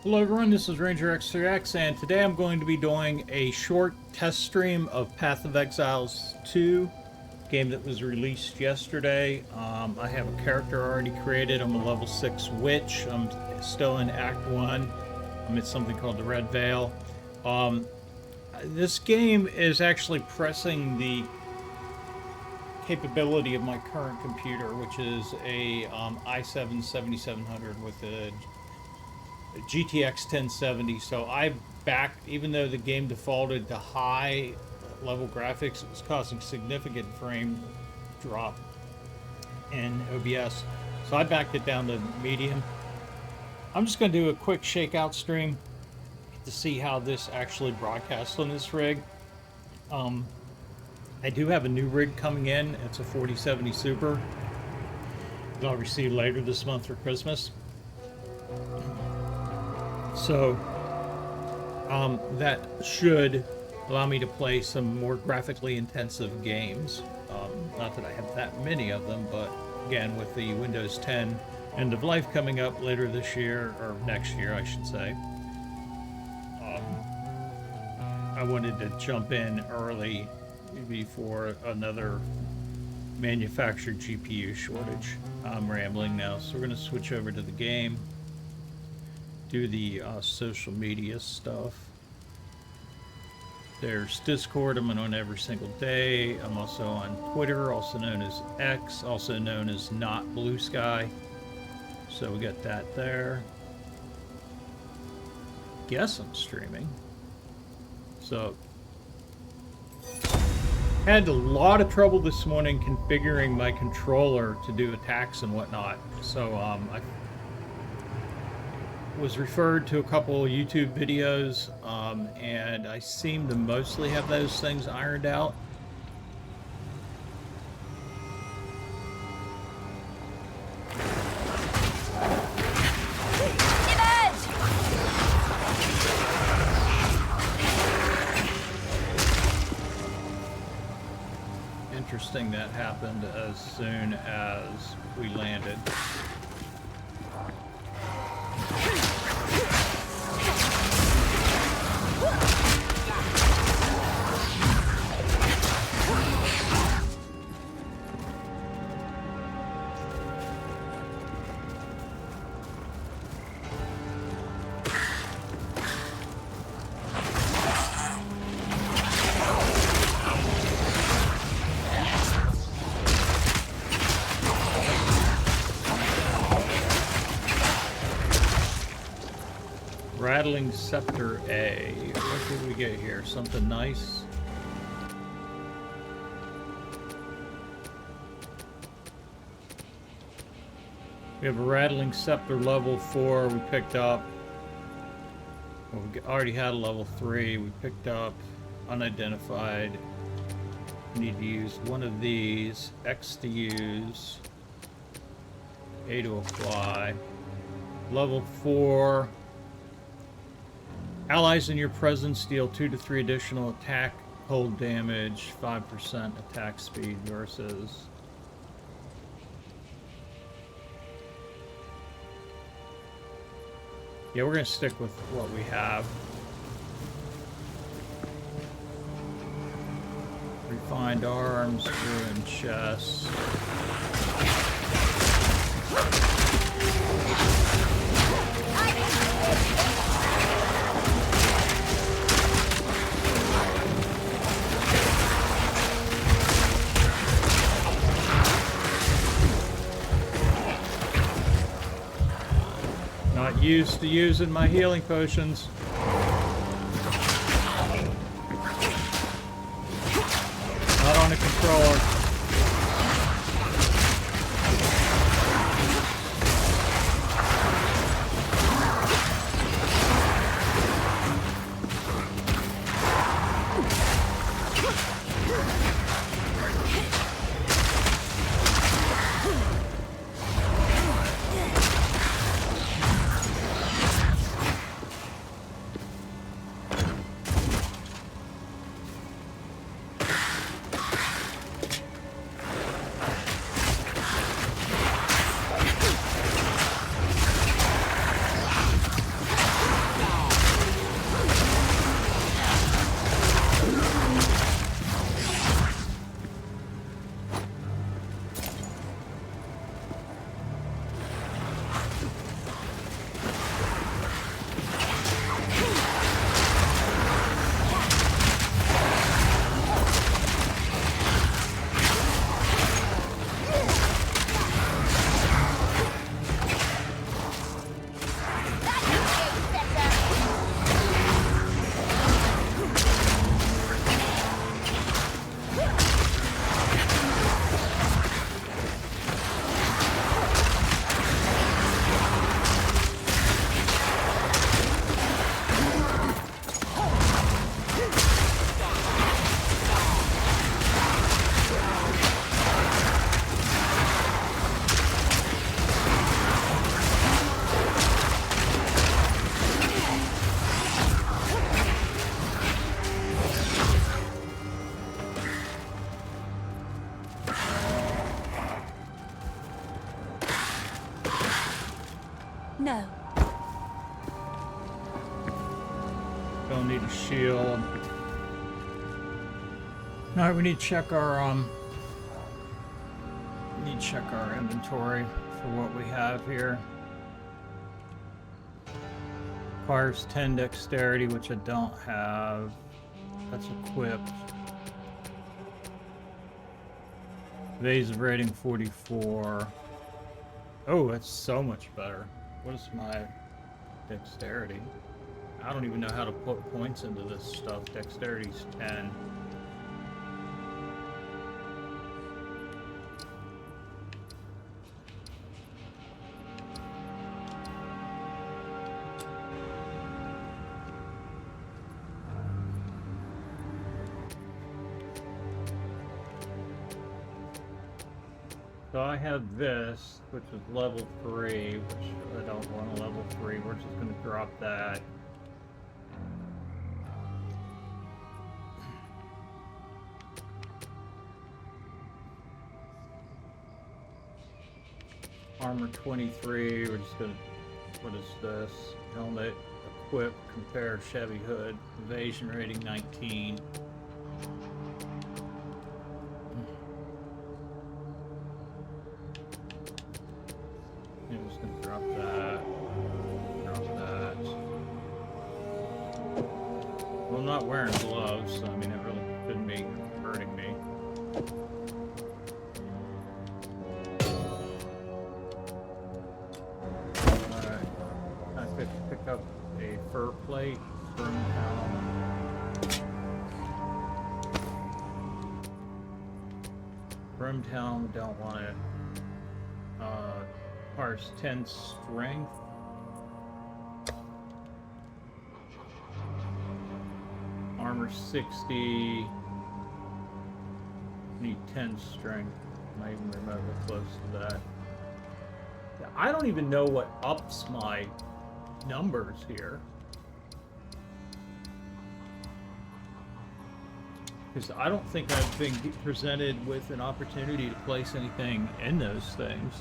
Hello everyone, this is Ranger X3X, and today I'm going to be doing a short test stream of Path of Exiles 2, game that was released yesterday. I have a character already created. I'm a level 6 witch. I'm still in Act 1. I'm at something called the Red Veil. This game is actually pressing the capability of my current computer, which is a i7 7700 with a GTX 1070. So I backed, even though the game defaulted to high level graphics, it was causing significant frame drop in OBS. So I backed it down to medium. I'm just going to do a quick shakeout stream to see how this actually broadcasts on this rig. I do have a new rig coming in. It's a 4070 Super that I'll receive later this month for Christmas. So that should allow me to play some more graphically intensive games. Not that I have that many of them, but again, with the Windows 10 end of life coming up later this year, or next year, I should say, I wanted to jump in early before another manufactured GPU shortage. I'm rambling now, so we're going to switch over to the game. Do the social media stuff. There's Discord. I'm on every single day. I'm also on Twitter, also known as X, also known as Not Blue Sky. So we got that there. Guess I'm streaming. So had a lot of trouble this morning configuring my controller to do attacks and whatnot. So I was referred to a couple of YouTube videos, and I seem to mostly have those things ironed out. Interesting that happened as soon as we landed. Rattling Scepter A. What did we get here? Something nice? We have a Rattling Scepter level 4 we picked up. Well, we already had a level 3. We picked up unidentified. We need to use one of these. X to use. A to apply. Level 4. Allies in your presence deal 2 to 3 additional attack, cold damage, 5% attack speed versus. Yeah, we're going to stick with what we have. Refined arms, ruined chest. Not used to using my healing potions. Not on a controller. Don't need a shield. Alright, we need to check our inventory for what we have here. Requires 10 dexterity, which I don't have. That's equipped. Evasive rating 44. Oh, that's so much better. What is my dexterity? I don't even know how to put points into this stuff. Dexterity's 10. So I have this, which is level 3, which I don't want a level 3. We're just going to drop that. Armor 23, we're just going to, what is this? Helmet, equip, compare, Chevy hood, evasion rating 19. I'm just going to drop that. Well, I'm not wearing gloves, so I mean, it really couldn't be hurting me. Alright. I could pick up a fur plate, Brimmed helm, don't want it. Requires 10 strength. Armor 60. Need 10 strength. Not even remotely close to that. I don't even know what ups my numbers here. Because I don't think I've been presented with an opportunity to place anything in those things.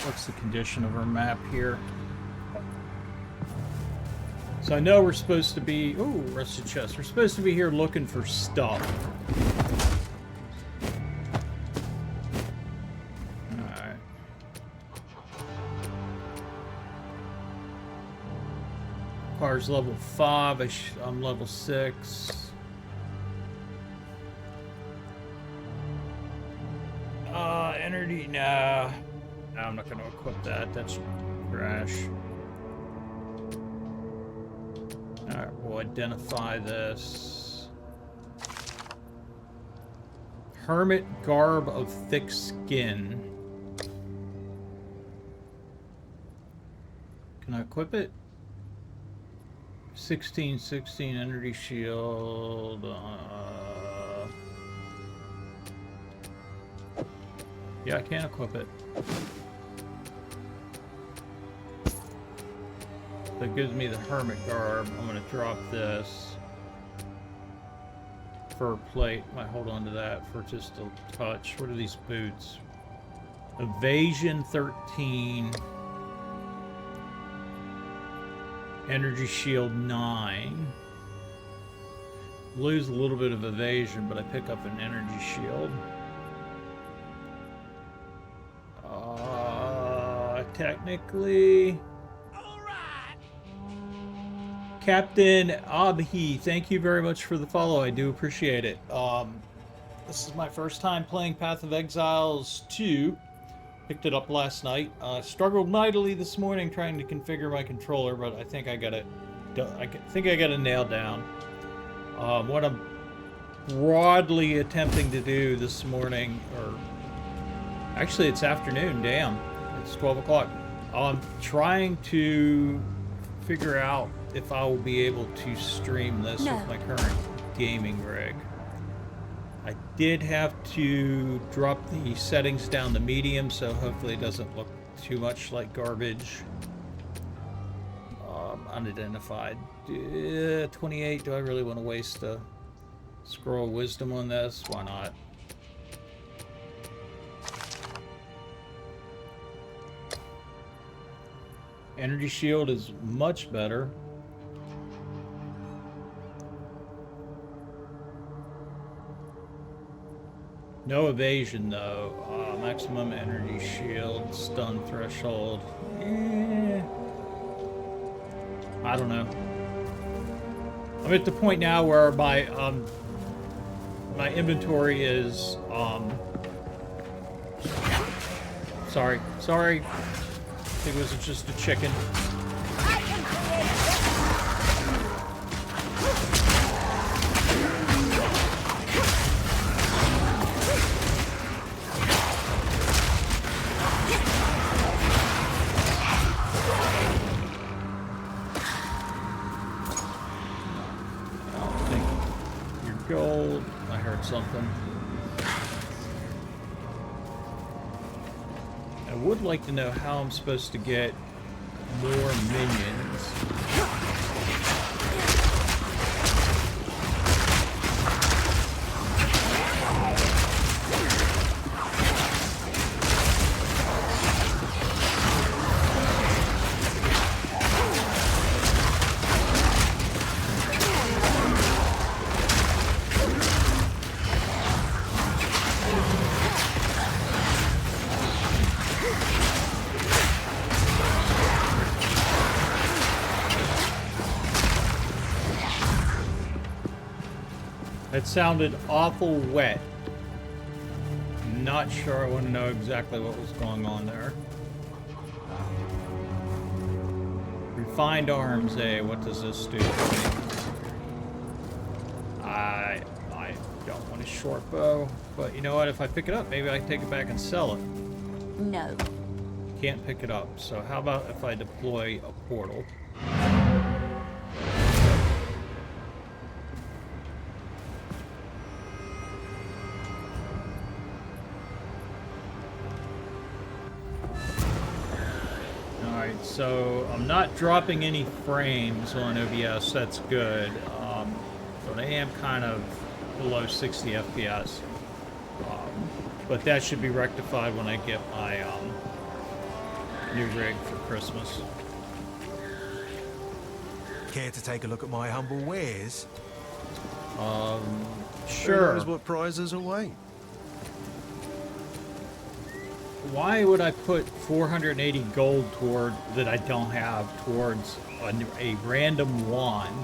What's the condition of our map here? So I know we're supposed to be... Ooh, rusted chest. We're supposed to be here looking for stuff. Alright. Car's level 5. I'm level 6. Energy, nah. No, I'm not going to equip that. That's trash. Alright, we'll identify this. Hermit garb of thick skin. Can I equip it? 16 energy shield. Yeah, I can equip it. That gives me the hermit garb. I'm going to drop this. Fur plate. Might hold on to that for just a touch. What are these boots? Evasion 13. Energy shield 9. Lose a little bit of evasion, but I pick up an energy shield. Technically... Captain Abhi, thank you very much for the follow. I do appreciate it. This is my first time playing Path of Exiles 2. Picked it up last night. Struggled mightily this morning trying to configure my controller, but I think I got it. I think I got it nailed down. What I'm broadly attempting to do this morning, or actually it's afternoon. Damn, it's 12 o'clock. I'm trying to figure out if I will be able to stream this with my current gaming rig. I did have to drop the settings down to medium, so hopefully it doesn't look too much like garbage. Unidentified. 28, do I really want to waste a scroll of wisdom on this? Why not? Energy shield is much better. No evasion though. Maximum energy shield, stun threshold. I don't know. I'm at the point now where my inventory is sorry. I think it was just a chicken. Gold. I heard something. I would like to know how I'm supposed to get more minions. It sounded awful wet. Not sure. I want to know exactly what was going on there. Refined arms, what does this do? I don't want a short bow, but you know what? If I pick it up, maybe I can take it back and sell it. No. Can't pick it up. So how about if I deploy a portal? So I'm not dropping any frames on OBS, that's good, but I am kind of below 60 FPS, but that should be rectified when I get my new rig for Christmas. Care to take a look at my humble wares? Sure. Who knows what prizes await? Why would I put 480 gold toward that I don't have towards a random wand?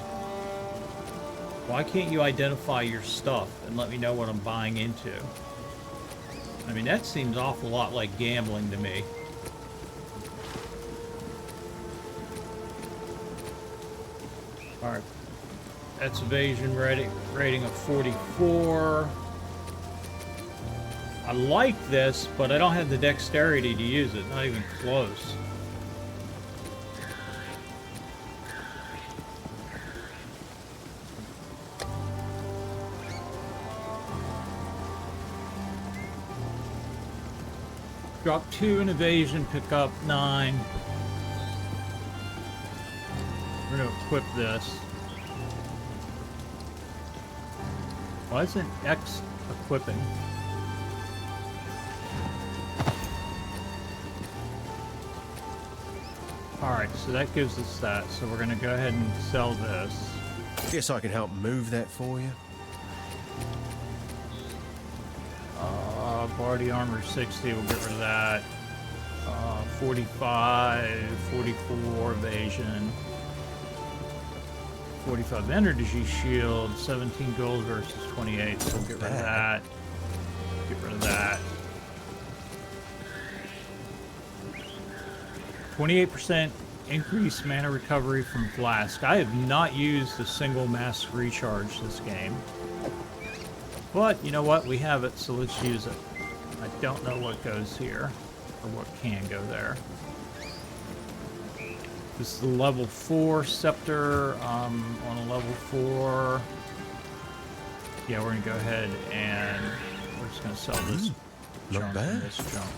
Why can't you identify your stuff and let me know what I'm buying into? I mean, that seems an awful lot like gambling to me. Alright. That's evasion rating of 44. I like this, but I don't have the dexterity to use it. Not even close. Drop 2 in evasion, pick up 9. We're going to equip this. Why isn't X equipping? Alright, so that gives us that. So we're going to go ahead and sell this. Guess I can help move that for you. Body armor 60, we'll get rid of that. 45, 44 evasion. 45 energy shield, 17 gold versus 28, so we'll get rid of that. Get rid of that. 28% increased mana recovery from Flask. I have not used a single mass recharge this game. But, you know what? We have it, so let's use it. I don't know what goes here, or what can go there. This is the level 4 scepter, on a level 4. Yeah, we're going to go ahead and we're just going to sell this junk and this junk.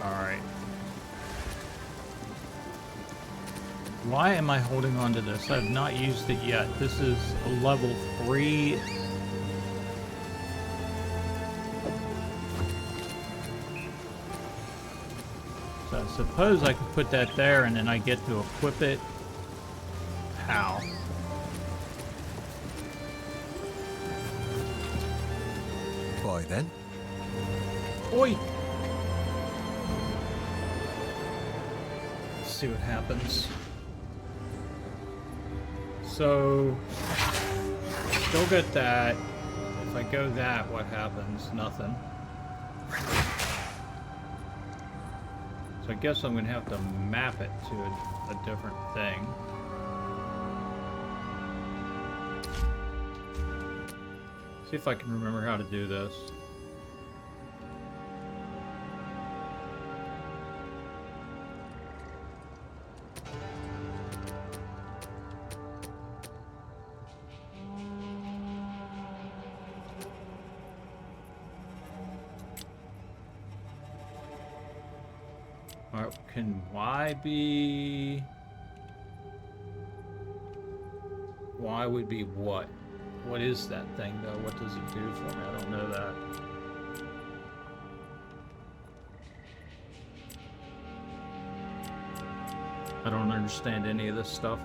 Alright. Why am I holding on to this? I have not used it yet. This is a level 3. So I suppose I could put that there and then I get to equip it. How? Why then? Oi! Let's see what happens. So, still get that. If I go that, what happens? Nothing. So I guess I'm going to have to map it to a different thing. See if I can remember how to do this. Alright, can Y be... Y would be what? What is that thing, though? What does it do for me? I don't know that. I don't understand any of this stuff.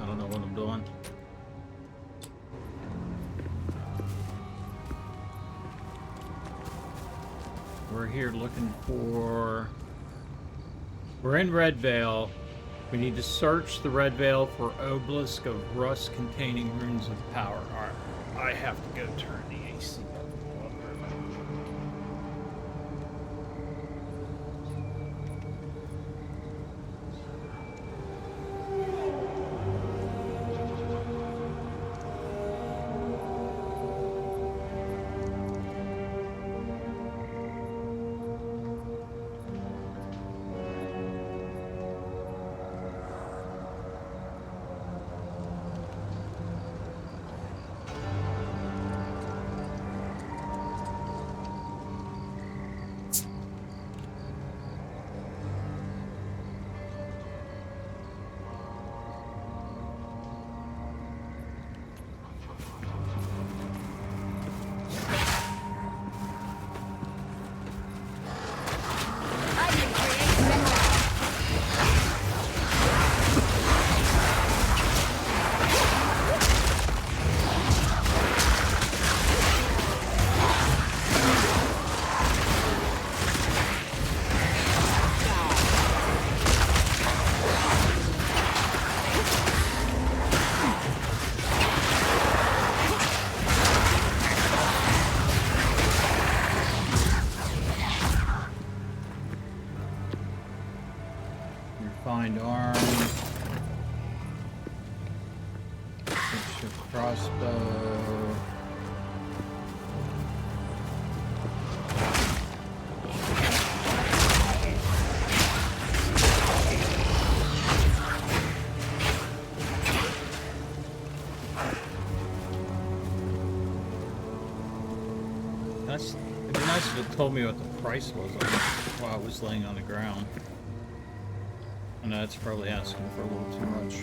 I don't know what I'm doing. We're here looking for... We're in Red Vale. We need to search the Red Vale for obelisk of rust containing runes of power. Alright, I have to go turn the AC up. Refined arms. Fix your crossbow. It'd be nice if it told me what the price was on it while I was laying on the ground. I know it's probably asking for a little too much.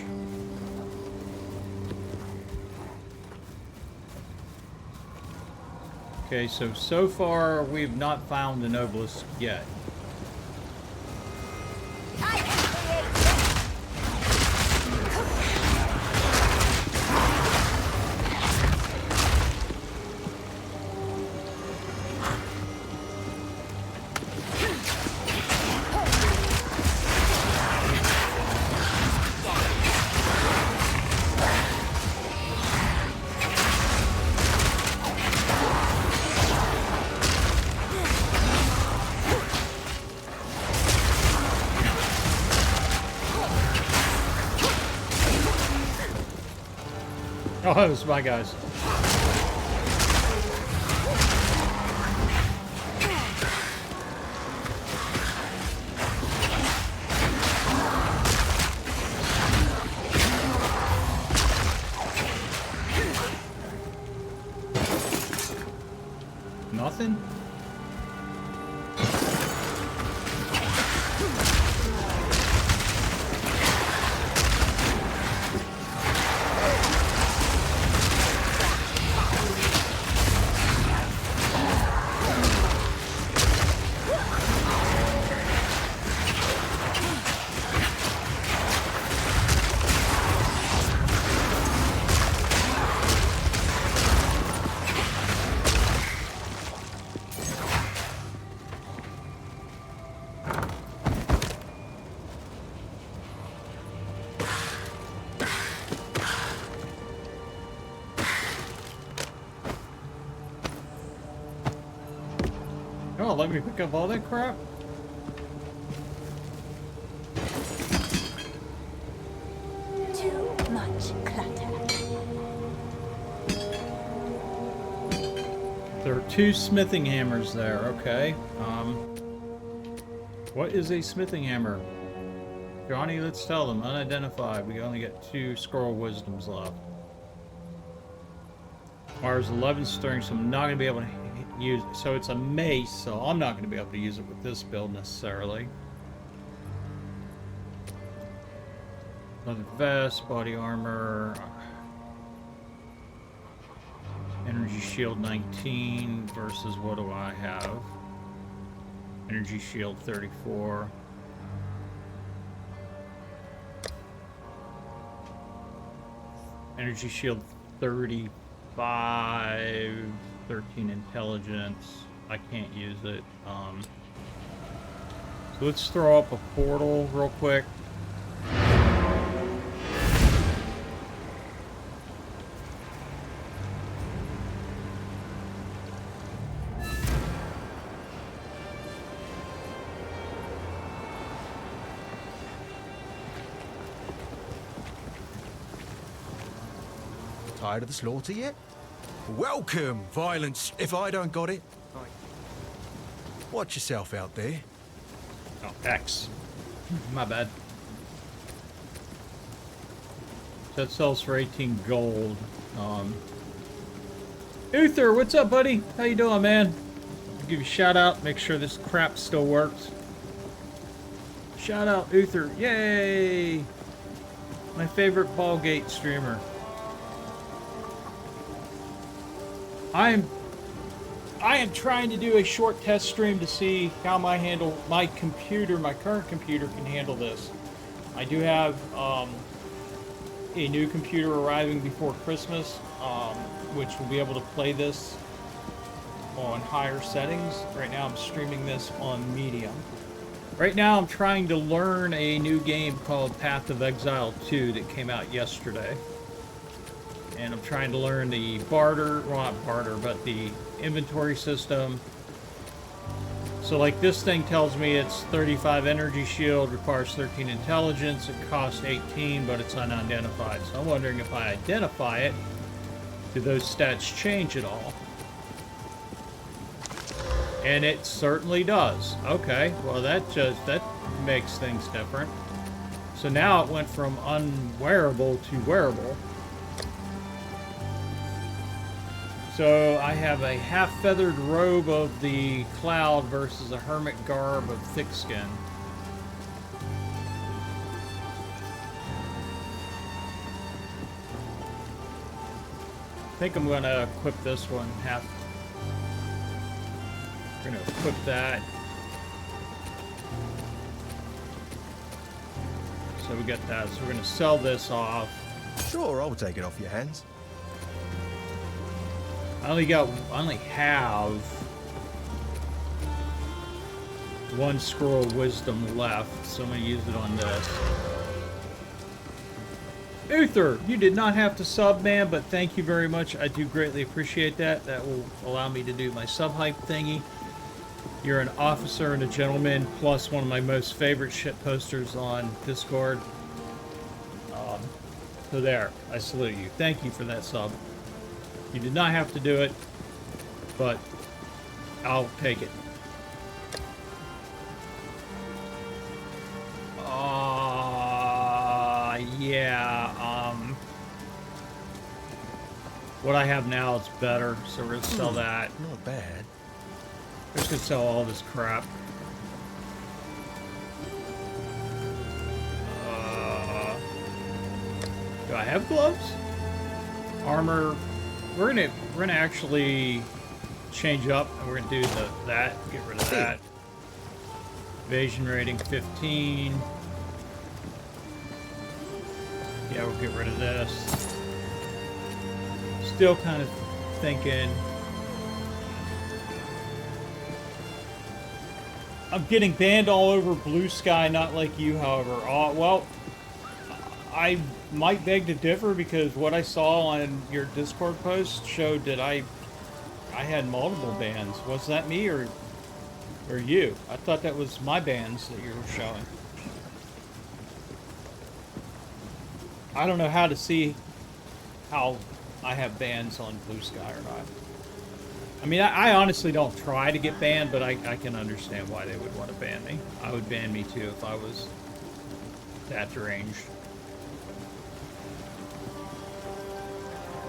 Okay, so far we've not found an obelisk yet. Oh, it was my guys. Nothing? not let me pick up all that crap? Too much clutter. There are 2 smithing hammers there, okay. What is a smithing hammer? Johnny, let's tell them. Unidentified. We only got 2 scroll wisdoms left. Mars 11 stirring, so I'm not going to be able to use it. So it's a mace, so I'm not going to be able to use it with this build necessarily. Leather vest, body armor. Energy shield 19 versus what do I have? Energy shield 34. Energy shield 35. 13 intelligence. I can't use it. So let's throw up a portal real quick. Tired of the slaughter yet? Welcome, violence, if I don't got it. Watch yourself out there. Oh, X. My bad. That sells for 18 gold. Uther, what's up, buddy? How you doing, man? I'll give you a shout out. Make sure this crap still works. Shout out, Uther. Yay! My favorite Ballgate streamer. I am trying to do a short test stream to see how my current computer can handle this. I do have a new computer arriving before Christmas, which will be able to play this on higher settings. Right now I'm streaming this on medium. Right now I'm trying to learn a new game called Path of Exile 2 that came out yesterday. And I'm trying to learn the barter, well not barter, but the inventory system. So like this thing tells me it's 35 energy shield, requires 13 intelligence, it costs 18, but it's unidentified. So I'm wondering if I identify it, do those stats change at all? And it certainly does. Okay, well that makes things different. So now it went from unwearable to wearable. So I have a half-feathered robe of the cloud versus a hermit garb of thick skin. I think I'm going to equip this one half. We're going to equip that. So we got that. So we're going to sell this off. Sure, I'll take it off your hands. I only have 1 scroll of wisdom left, so I'm going to use it on this. Uther, you did not have to sub, man, but thank you very much. I do greatly appreciate that. That will allow me to do my sub hype thingy. You're an officer and a gentleman, plus one of my most favorite shit posters on Discord. So there, I salute you. Thank you for that sub. You did not have to do it, but I'll take it. Yeah, what I have now is better, so we're gonna sell that. Not bad. We're just gonna sell all this crap. Do I have gloves? Armor. We're gonna actually change up, and we're gonna do that. Get rid of that. Evasion rating 15. Yeah, we'll get rid of this. Still kind of thinking. I'm getting banned all over Blue Sky, not like you, however. Well, I might beg to differ because what I saw on your Discord post showed that I had multiple bans. Was that me or Or you? I thought that was my bands that you were showing. I don't know how to see how I have bans on Blue Sky or not. I mean, I honestly don't try to get banned, but I can understand why they would want to ban me. I would ban me too if I was that deranged.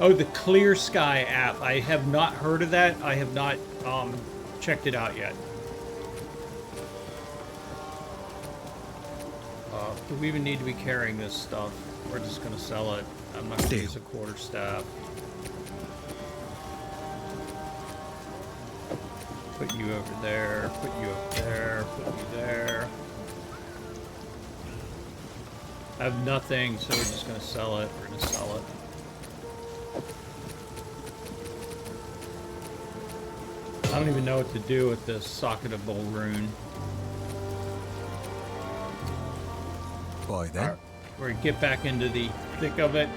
Oh, the Clear Sky app. I have not heard of that. I have not checked it out yet. Do we even need to be carrying this stuff? We're just going to sell it. I'm not going to use a quarterstaff. Put you over there, put you up there, put you there. I have nothing, so we're just going to sell it. We're going to sell it. I don't even know what to do with this Socketable rune. Why then? We're gonna get back into the thick of it.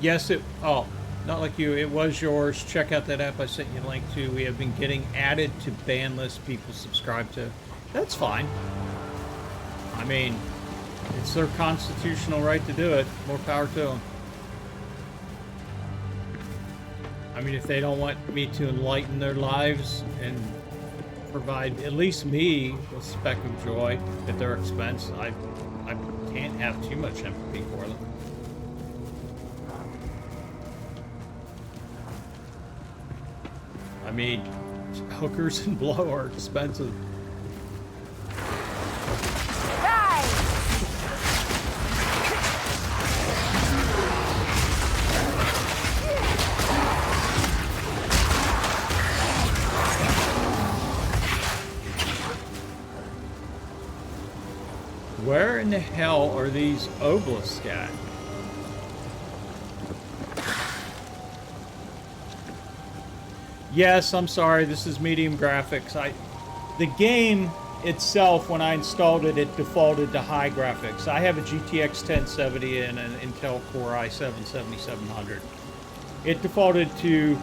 Yes, oh, not like you, it was yours. Check out that app I sent you a link to. We have been getting added to ban lists people subscribe to. That's fine. I mean, it's their constitutional right to do it. More power to them. I mean, if they don't want me to enlighten their lives and provide at least me a speck of joy at their expense, I can't have too much empathy for them. I mean, hookers and blow are expensive. Where in the hell are these obelisks at? Yes, I'm sorry, this is medium graphics. The game itself, when I installed it, it defaulted to high graphics. I have a GTX 1070 and an Intel Core i7-7700. It defaulted to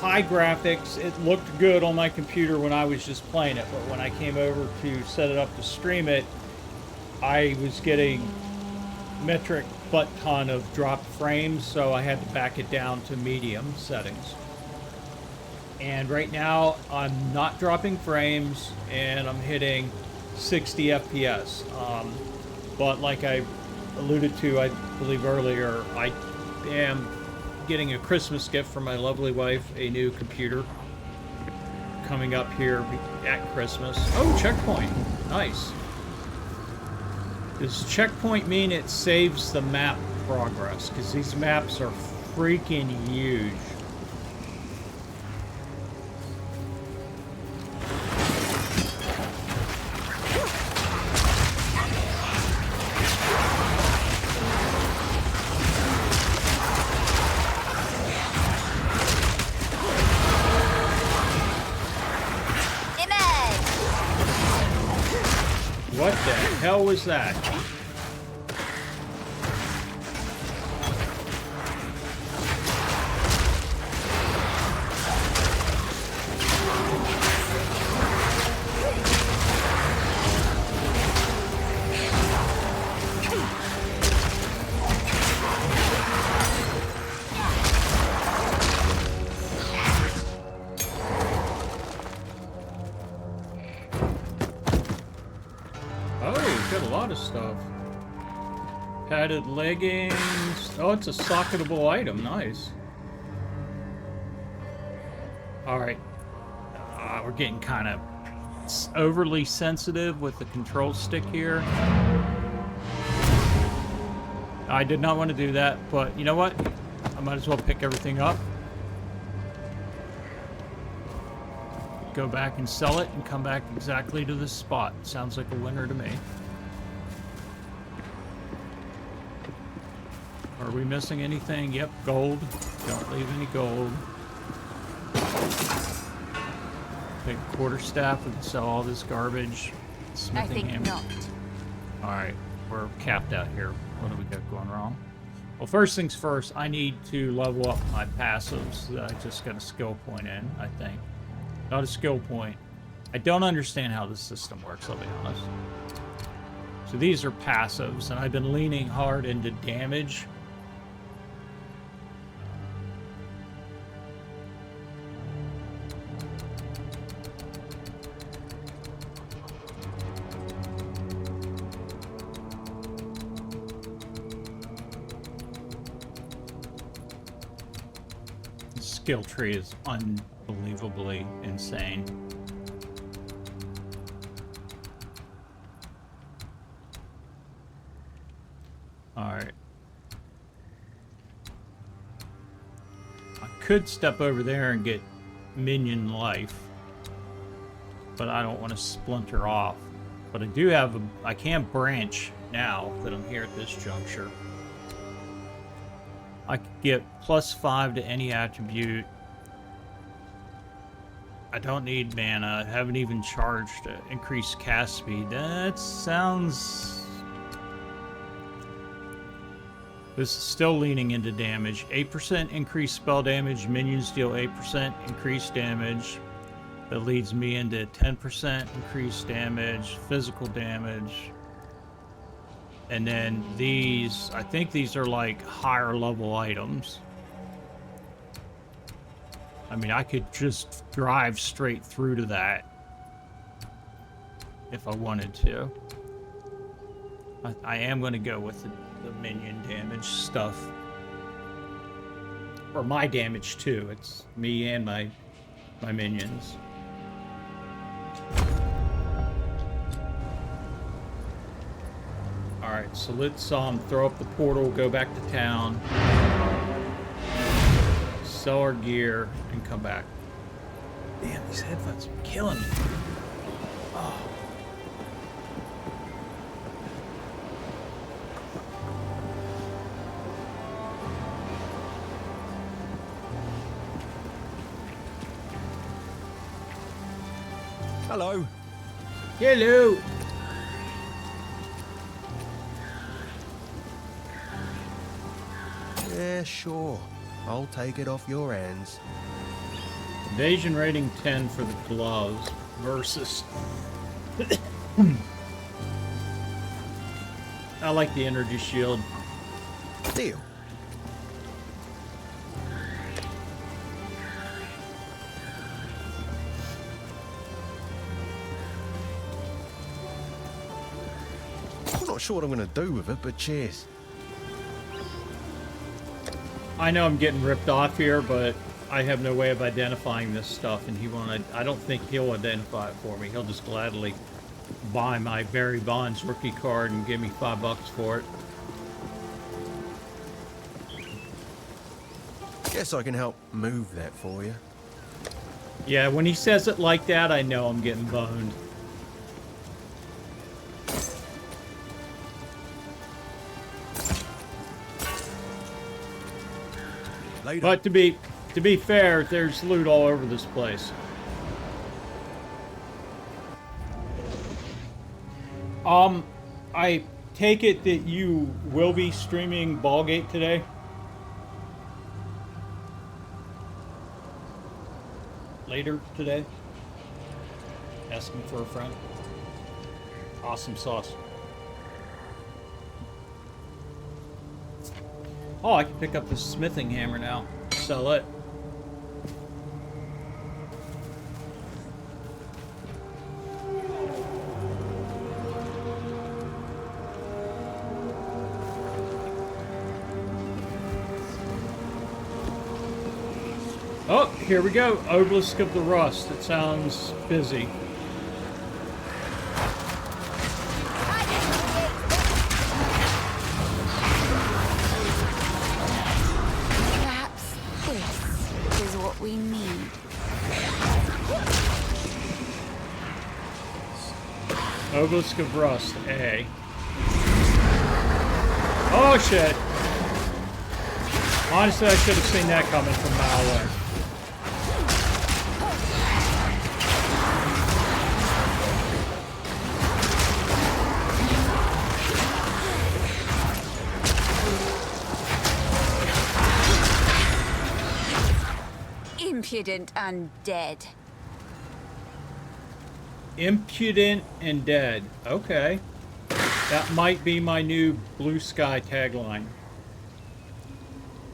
high graphics. It looked good on my computer when I was just playing it, but when I came over to set it up to stream it, I was getting metric butt ton of dropped frames, so I had to back it down to medium settings. And right now, I'm not dropping frames, and I'm hitting 60 FPS. But like I alluded to, I believe earlier, I am getting a Christmas gift from my lovely wife, a new computer, coming up here at Christmas. Oh, checkpoint. Nice. Does checkpoint mean it saves the map progress? Because these maps are freaking huge. What the hell was that? Stuff. Padded leggings. Oh, it's a socketable item. Nice. Alright. We're getting kind of overly sensitive with the control stick here. I did not want to do that, but you know what? I might as well pick everything up. Go back and sell it and come back exactly to this spot. Sounds like a winner to me. Are we missing anything? Yep, gold. Don't leave any gold. Take a quarterstaff and sell all this garbage. I think not. Alright, we're capped out here. What do we got going wrong? Well, first things first, I need to level up my passives that I just got a skill point in, I think. Not a skill point. I don't understand how this system works, I'll be honest. So these are passives, and I've been leaning hard into damage. The skill tree is unbelievably insane. Alright. I could step over there and get minion life, but I don't want to splinter off. But I do have I can branch now that I'm here at this juncture. I could get +5 to any attribute. I don't need mana. I haven't even charged increased cast speed. That sounds... This is still leaning into damage. 8% increased spell damage. Minions deal 8% increased damage. That leads me into 10% increased damage. Physical damage. And then these, I think these are like higher level items. I mean, I could just drive straight through to that if I wanted to. I am going to go with the minion damage stuff. Or my damage too. It's me and my minions. Alright, so let's throw up the portal, go back to town, sell our gear, and come back. Damn, these headphones are killing me. Oh. Hello. Hello. Yeah, sure. I'll take it off your hands. Invasion rating 10 for the gloves versus... I like the energy shield. Deal. I'm not sure what I'm going to do with it, but cheers. I know I'm getting ripped off here, but I have no way of identifying this stuff, and I don't think he'll identify it for me. He'll just gladly buy my Barry Bonds rookie card and give me $5 for it. Guess I can help move that for you. Yeah, when he says it like that, I know I'm getting boned. Later. But to be fair, there's loot all over this place. I take it that you will be streaming Ballgate today? Later today? Asking for a friend. Awesome sauce. Oh, I can pick up the smithing hammer now. Sell it. Oh, here we go. Obelisk of the Rust. It sounds busy. Perhaps this is what we need. Obelisk of Rust, A. Oh, shit. Honestly, I should have seen that coming from a mile away. impudent undead. Impudent and dead. Okay. That might be my new Blue Sky tagline.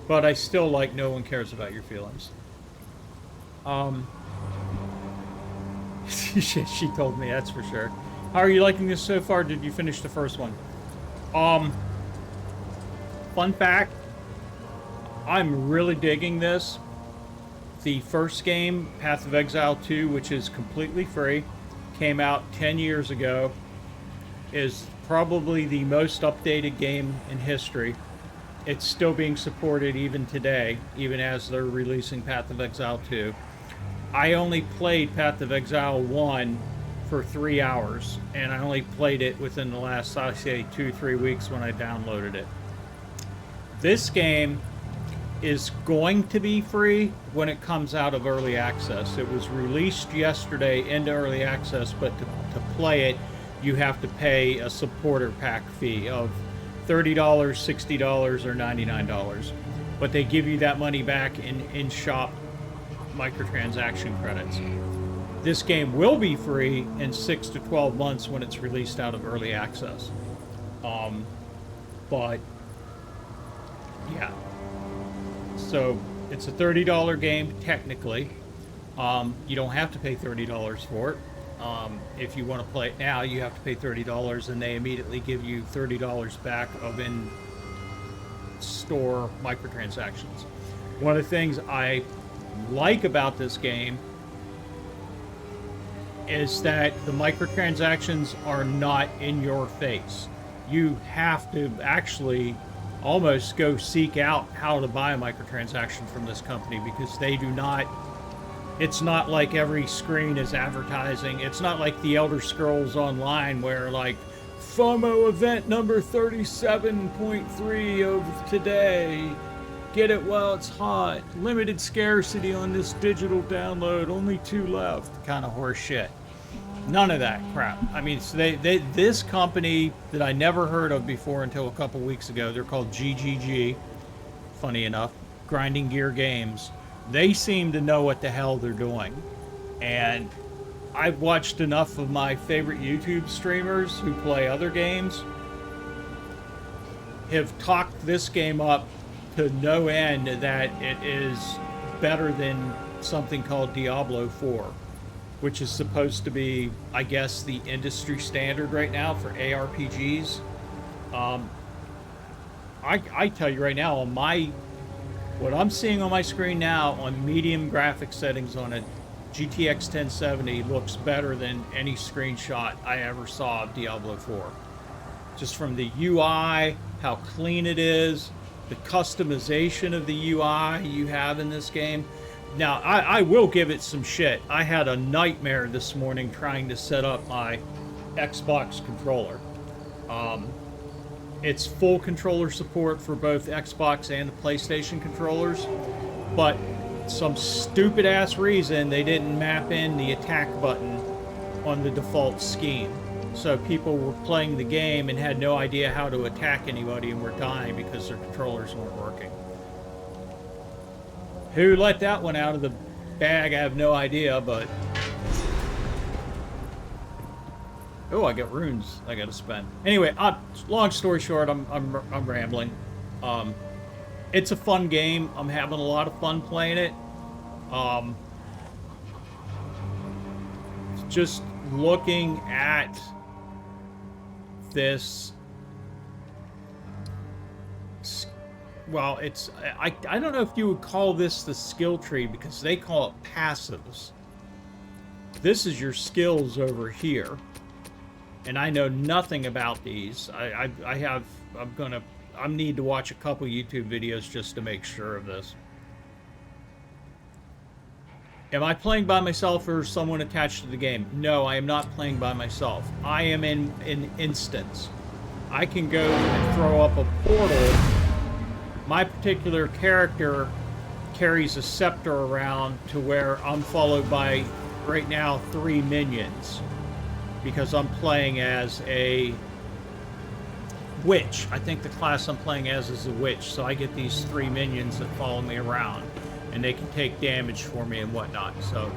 But I still like no one cares about your feelings. She told me, that's for sure. How are you liking this so far? Did you finish the first one? Fun fact, I'm really digging this. The first game, Path of Exile 2, which is completely free, came out 10 years ago, is probably the most updated game in history. It's still being supported even today, even as they're releasing Path of Exile 2. I only played Path of Exile 1 for 3 hours, and I only played it within the last, I'd say, 2-3 weeks when I downloaded it. This game is going to be free when it comes out of early access. It was released yesterday into early access, but to play it, you have to pay a supporter pack fee of $30, $60, or $99. But they give you that money back in in-shop microtransaction credits. This game will be free in 6 to 12 months when it's released out of early access. But yeah. So it's a $30 game technically. You don't have to pay $30 for it. If you want to play it now, you have to pay $30, and they immediately give you $30 back of in-store microtransactions. One of the things I like about this game is that the microtransactions are not in your face. You have to actually almost go seek out how to buy a microtransaction from this company, because they do not, it's not like every screen is advertising. It's not like the Elder Scrolls Online where like FOMO event number 37.3 of today, get it while it's hot, limited scarcity on this digital download, only 2 left, kind of horse shit. None of that crap. I mean, so this company that I never heard of before until a couple weeks ago, they're called GGG, funny enough, Grinding Gear Games. They seem to know what the hell they're doing. And I've watched enough of my favorite YouTube streamers who play other games have talked this game up to no end that it is better than something called Diablo 4. Which is supposed to be, I guess, the industry standard right now for ARPGs. I tell you right now, on what I'm seeing on my screen now on medium graphic settings on a GTX 1070 looks better than any screenshot I ever saw of Diablo 4. Just from the UI, how clean it is, the customization of the UI you have in this game. Now, I will give it some shit. I had a nightmare this morning trying to set up my Xbox controller. It's full controller support for both Xbox and the PlayStation controllers, but some stupid ass reason they didn't map in the attack button on the default scheme. So people were playing the game and had no idea how to attack anybody and were dying because their controllers weren't working. Who let that one out of the bag, I have no idea, but... Oh, I got runes I gotta spend. Anyway, long story short, I'm rambling. It's a fun game. I'm having a lot of fun playing it. Just looking at this... Well, it's, I don't know if you would call this the skill tree, because they call it passives. This is your skills over here. And I know nothing about these. I need to watch a couple YouTube videos just to make sure of this. Am I playing by myself or someone attached to the game? No, I am not playing by myself. I am in an instance. I can go and throw up a portal. My particular character carries a scepter around to where I'm followed by, right now, 3 minions. Because I'm playing as a witch. I think the class I'm playing as is a witch, so I get these 3 minions that follow me around. and they can take damage for me and whatnot. So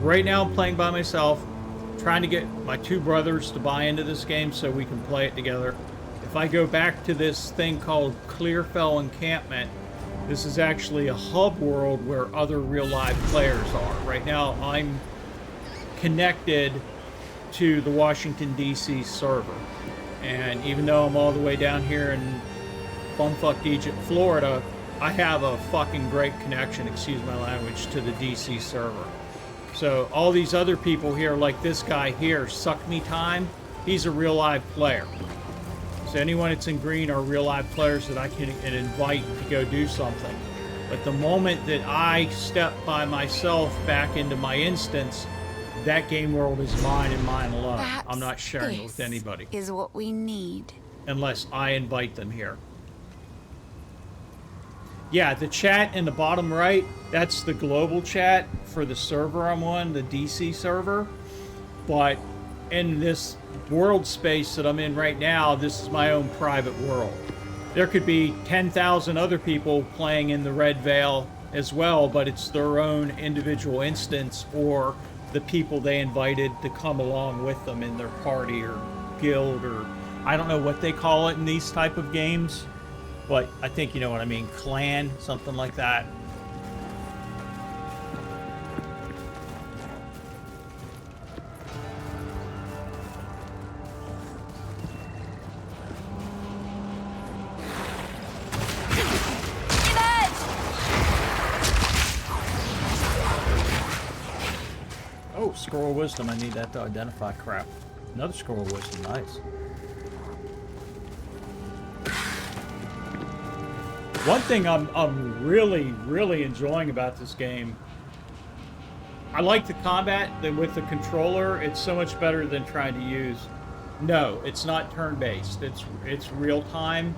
right now I'm playing by myself, trying to get my two brothers to buy into this game so we can play it together. If I go back to this thing called Clearfell Encampment, this is actually a hub world where other real live players are. Right now I'm connected to the Washington DC server, and even though I'm all the way down here in bumfuck Egypt, Florida, I have a fucking great connection, excuse my language, to the DC server. So all these other people here, like this guy here, Suck Me Time, he's a real live player. So anyone that's in green are real live players that I can invite to go do something. But the moment that I step by myself back into my instance, that game world is mine and mine alone. Perhaps I'm not sharing it this with anybody is what we need. unless I invite them here. Yeah, the chat in the bottom right, that's the global chat for the server I'm on, the DC server. But in this world space that I'm in right now, this is my own private world. There could be 10,000 other people playing in the Red Veil as well, but it's their own individual instance or the people they invited to come along with them in their party or guild, or I don't know what they call it in these type of games, but I think you know what I mean, clan, something like that. Oh, scroll of wisdom. I need that to identify crap. Another scroll of wisdom. Nice. One thing I'm really enjoying about this game, I like the combat with the controller. It's so much better than trying to use. No, it's not turn-based. It's real time.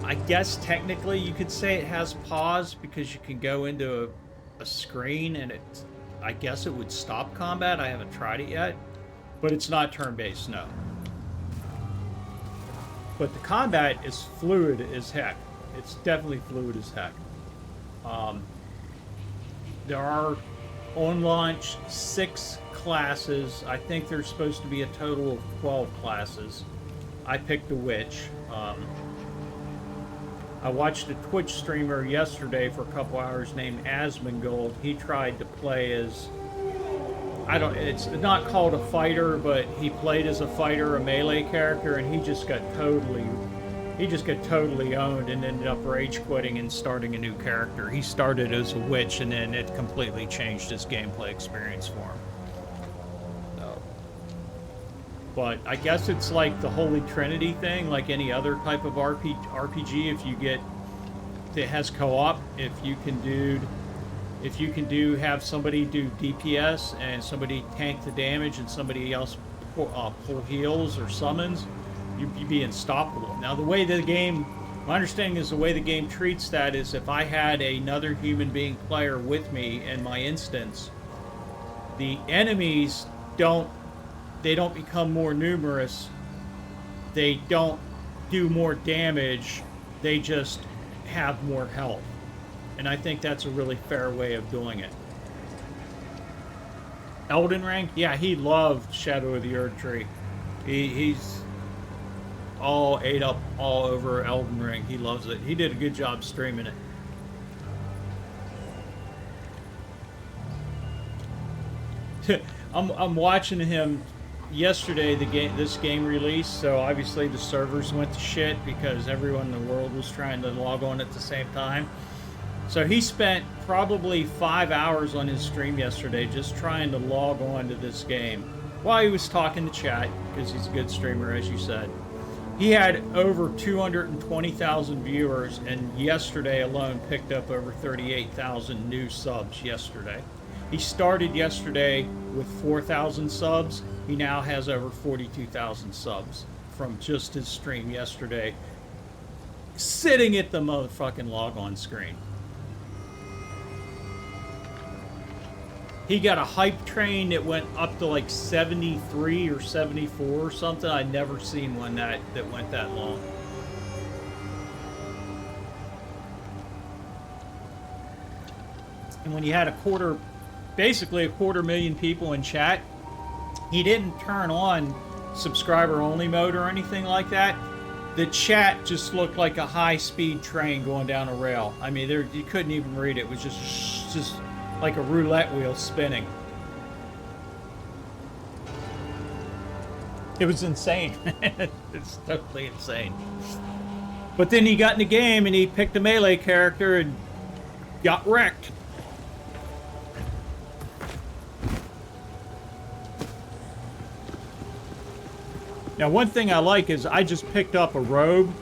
I guess technically you could say it has pause because you can go into a screen and it's, I guess it would stop combat. I haven't tried it yet, but it's not turn-based, no. But the combat is fluid as heck. It's definitely fluid as heck. There are on launch 6 classes. I think there's supposed to be a total of 12 classes. I picked a witch. I watched a Twitch streamer yesterday for a couple hours named Asmongold. He tried to play as, it's not called a fighter, but he played as a fighter, a melee character, and he just got totally owned and ended up rage quitting and starting a new character. He started as a witch and then it completely changed his gameplay experience for him. So, but I guess it's like the Holy Trinity thing, like any other type of RPG. If you get, it has co-op. If you can have somebody do DPS and somebody tank the damage and somebody else pull heals or summons, you'd be unstoppable. Now the way the game, my understanding is the way the game treats that is if I had another human being player with me in my instance, the enemies don't become more numerous, they don't do more damage, they just have more health. And I think that's a really fair way of doing it. Elden Ring? Yeah, he loved Shadow of the Erdtree. He's all ate up all over Elden Ring. He loves it. He did a good job streaming it. I'm watching him yesterday, this game release, so obviously the servers went to shit because everyone in the world was trying to log on at the same time. So he spent probably 5 hours on his stream yesterday just trying to log on to this game while he was talking to chat, because he's a good streamer, as you said. He had over 220,000 viewers, and yesterday alone picked up over 38,000 new subs yesterday. He started yesterday with 4,000 subs. He now has over 42,000 subs from just his stream yesterday, sitting at the motherfucking log-on screen. He got a hype train that went up to like 73 or 74 or something. I'd never seen one that went that long. and when you had basically a quarter million people in chat, he didn't turn on subscriber only mode or anything like that. The chat just looked like a high-speed train going down a rail. I mean, you couldn't even read it. It was just like a roulette wheel spinning. It was insane. It's totally insane. But then he got in the game and he picked a melee character and got wrecked. Now, one thing I like is I just picked up a robe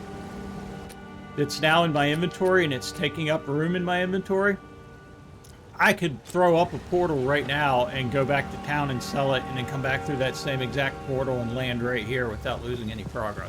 that's now in my inventory and it's taking up room in my inventory. I could throw up a portal right now and go back to town and sell it and then come back through that same exact portal and land right here without losing any progress.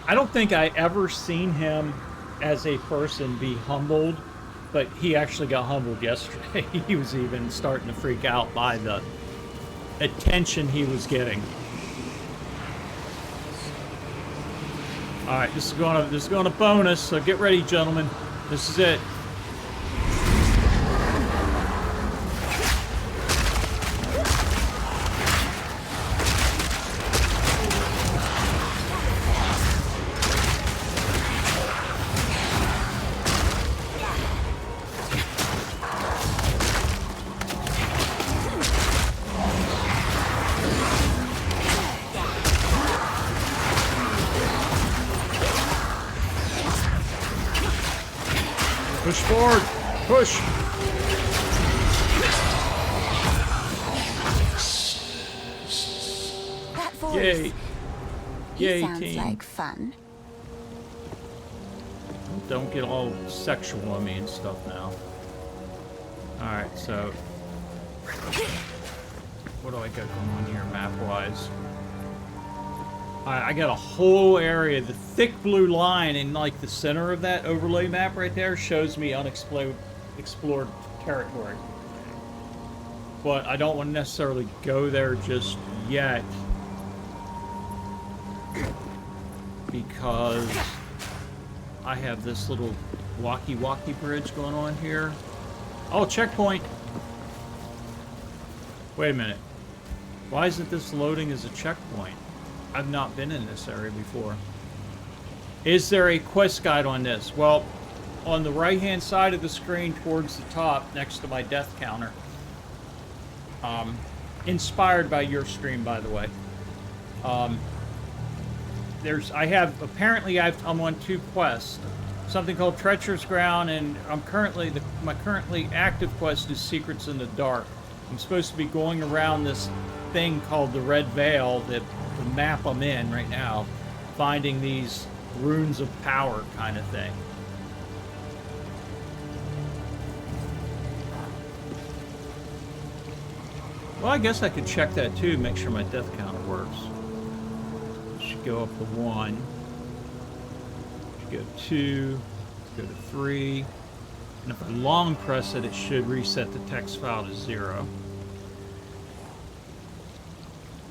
I don't think I ever seen him as a person be humbled, but he actually got humbled yesterday. He was even starting to freak out by the attention he was getting. All right, this is going to bonus, so get ready, gentlemen. This is it. Push forward! Push! That voice. Yay! Yay, Sounds team. like fun. Don't get all sexual on me and stuff now. Alright, so... what do I got going on here map-wise? Alright, I got a whole area. The thick blue line in like the center of that overlay map right there shows me unexplored territory. But I don't want to necessarily go there just yet. Because I have this little walkie-walkie bridge going on here. Oh, checkpoint! Wait a minute. Why isn't this loading as a checkpoint? I've not been in this area before. Is there a quest guide on this? Well, on the right-hand side of the screen towards the top, next to my death counter. Inspired by your stream, by the way. I'm on 2 quests. Something called Treacherous Ground, and my currently active quest is Secrets in the Dark. I'm supposed to be going around this thing called the Red Veil, the map I'm in right now, finding these runes of power kind of thing. Well, I guess I could check that too, make sure my death counter works. Should go up to 1. Should go 2. Go to 3. And if I long press it, it should reset the text file to 0.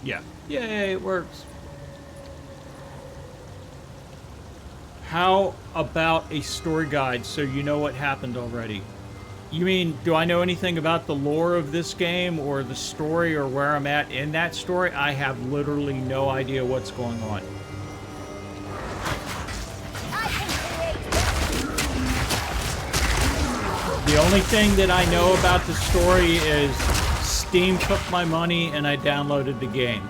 Yeah. Yay, it works. How about a story guide so you know what happened already? You mean, do I know anything about the lore of this game or the story or where I'm at in that story? I have literally no idea what's going on. The only thing that I know about the story is Steam took my money and I downloaded the game.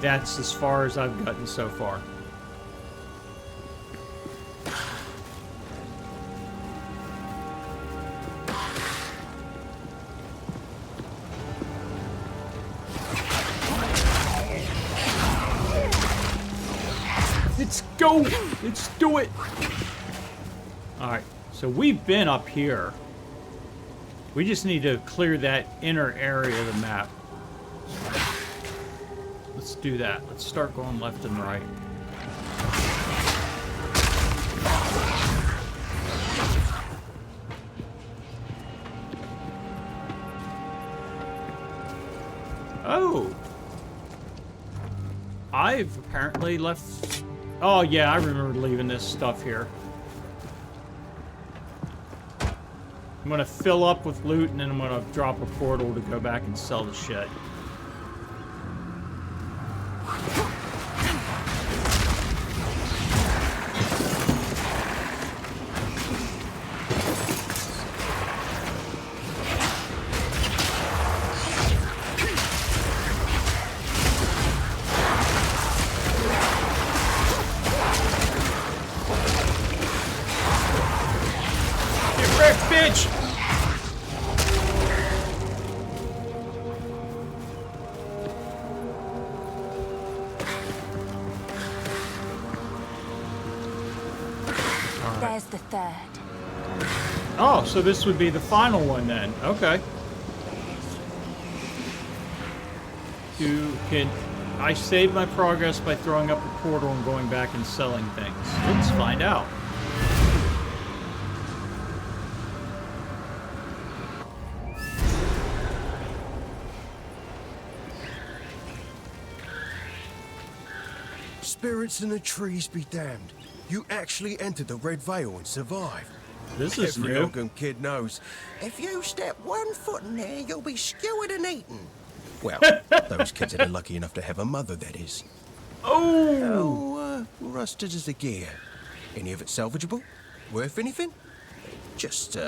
That's as far as I've gotten so far. Let's go! Let's do it! Alright, so we've been up here. We just need to clear that inner area of the map. Let's do that. Let's start going left and right. Oh. I've apparently left... Oh, yeah, I remember leaving this stuff here. I'm gonna fill up with loot, and then I'm gonna drop a portal to go back and sell the shit. Bitch! There's the third. Oh, so this would be the final one then. Okay. Can I save my progress by throwing up a portal and going back and selling things? Let's find out. Spirits in the trees be damned. You actually entered the Red Veil and survived. This is Every new. Ogham kid knows. If you step 1 foot in there, you'll be skewered and eaten. Well, those kids that are lucky enough to have a mother, that is. Oh! Rusted as the gear. Any of it salvageable? Worth anything? Just,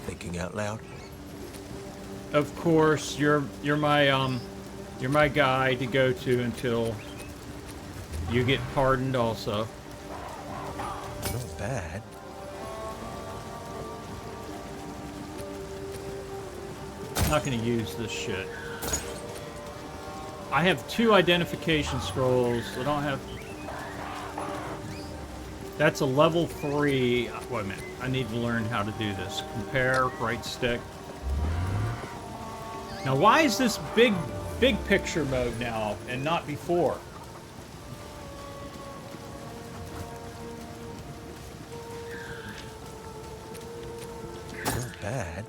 thinking out loud. Of course, you're my guy to go to until you get pardoned also. Not bad. I'm not going to use this shit. I have 2 identification scrolls. I don't have... That's a level 3... Wait a minute. I need to learn how to do this. Compare, right stick. Now, why is this big picture mode now and not before? Not bad.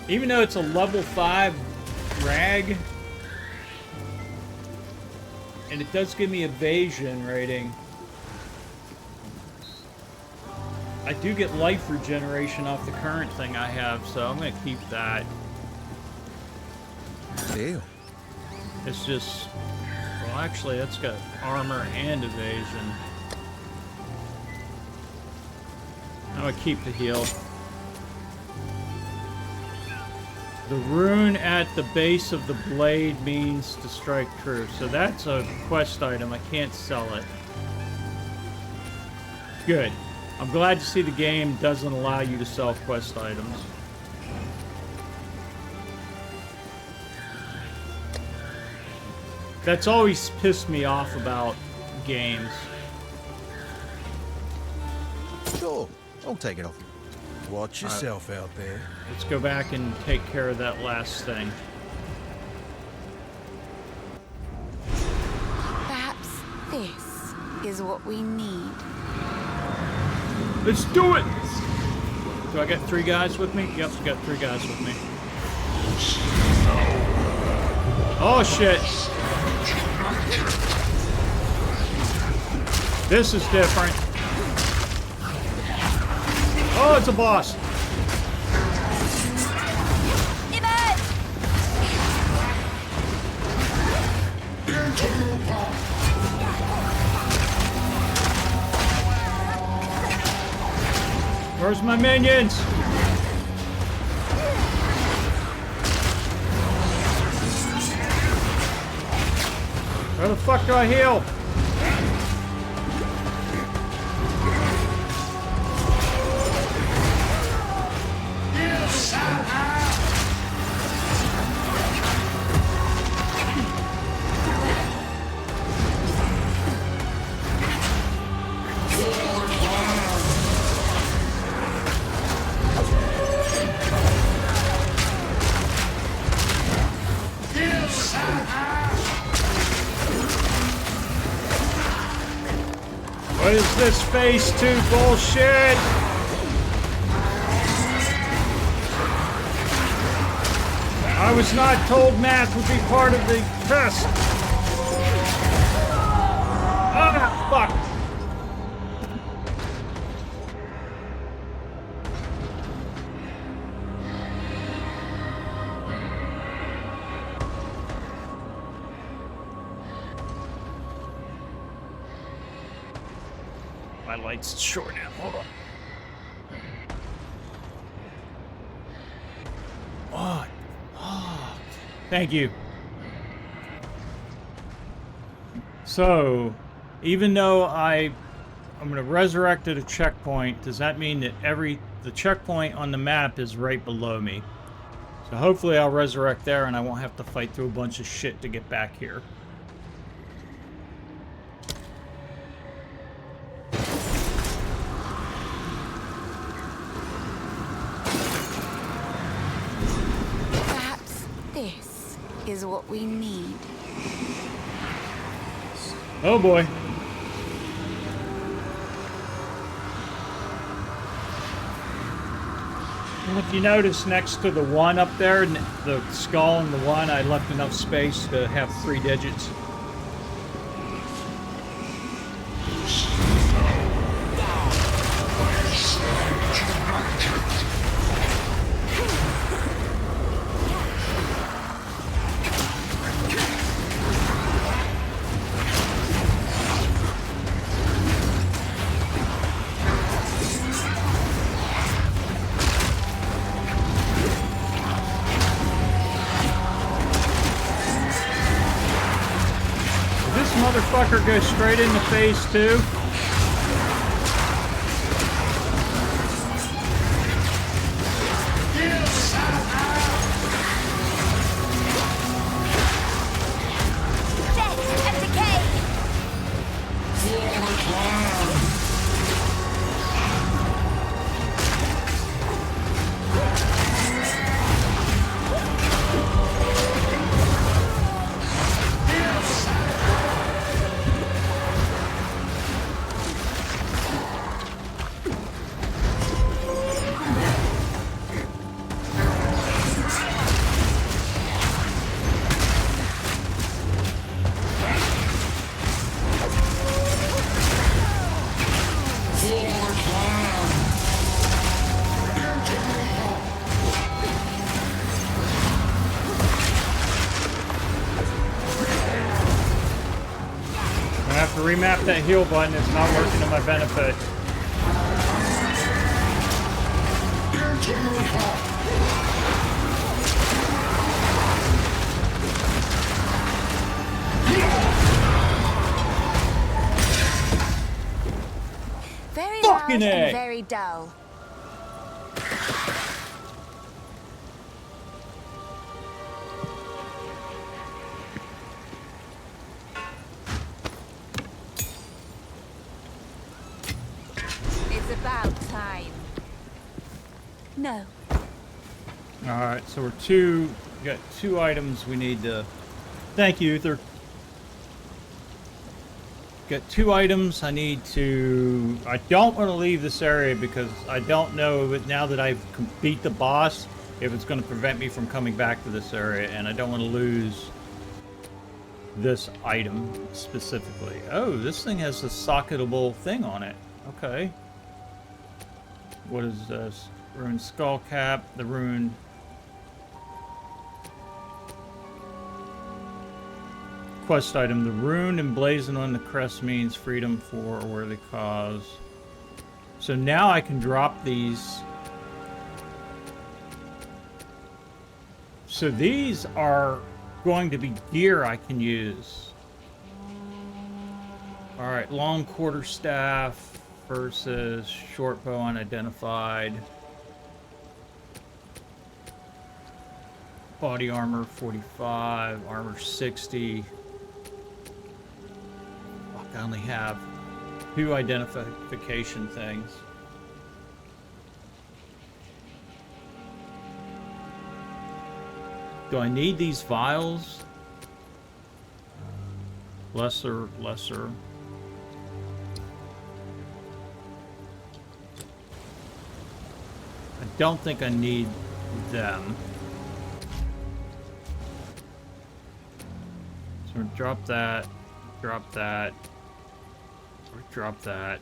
Even though it's a level 5 rag, and it does give me evasion rating, I do get life regeneration off the current thing I have, so I'm going to keep that. Deal. It's just... Well, actually, that's got armor and evasion. I'm going to keep the heal. The rune at the base of the blade means to strike true. So that's a quest item. I can't sell it. Good. I'm glad to see the game doesn't allow you to sell quest items. That's always pissed me off about games. Sure, I'll take it off. Watch yourself out there. Let's go back and take care of that last thing. Perhaps this is what we need. Let's do it! Do I got 3 guys with me? Yep, I got 3 guys with me. Oh, shit. This is different. Oh, it's a boss. Where's my minions? Where the fuck do I heal? What is this phase 2 bullshit? I was not told math would be part of the test. Ah, fuck. My light's short now. Hold on. What? Oh, thank you. So, even though I'm going to resurrect at a checkpoint, does that mean that the checkpoint on the map is right below me? So hopefully I'll resurrect there and I won't have to fight through a bunch of shit to get back here. Perhaps this is what we need. Oh boy. And if you notice next to the 1 up there, the skull and the 1, I left enough space to have 3 digits. Motherfucker goes straight into phase 2. Death and decay! I have to remap that heal button. It's not working to my benefit. Very Fucking loud A. and very dull. It's about time. No. Alright, so we got 2 items we need to... Thank you, Uther. Got 2 items I need to... I don't want to leave this area because I don't know now that I've beat the boss if it's going to prevent me from coming back to this area, and I don't want to lose this item specifically. Oh, this thing has a socketable thing on it. Okay. What is this? Ruined skull cap, the ruined... Quest item. The rune emblazoned on the crest means freedom for a worthy cause. So now I can drop these. So these are going to be gear I can use. Alright, long quarterstaff versus short bow unidentified. Body armor 45, armor 60. I only have 2 identification things. Do I need these vials? Lesser. don't think I need them. So we're gonna drop that, or drop that.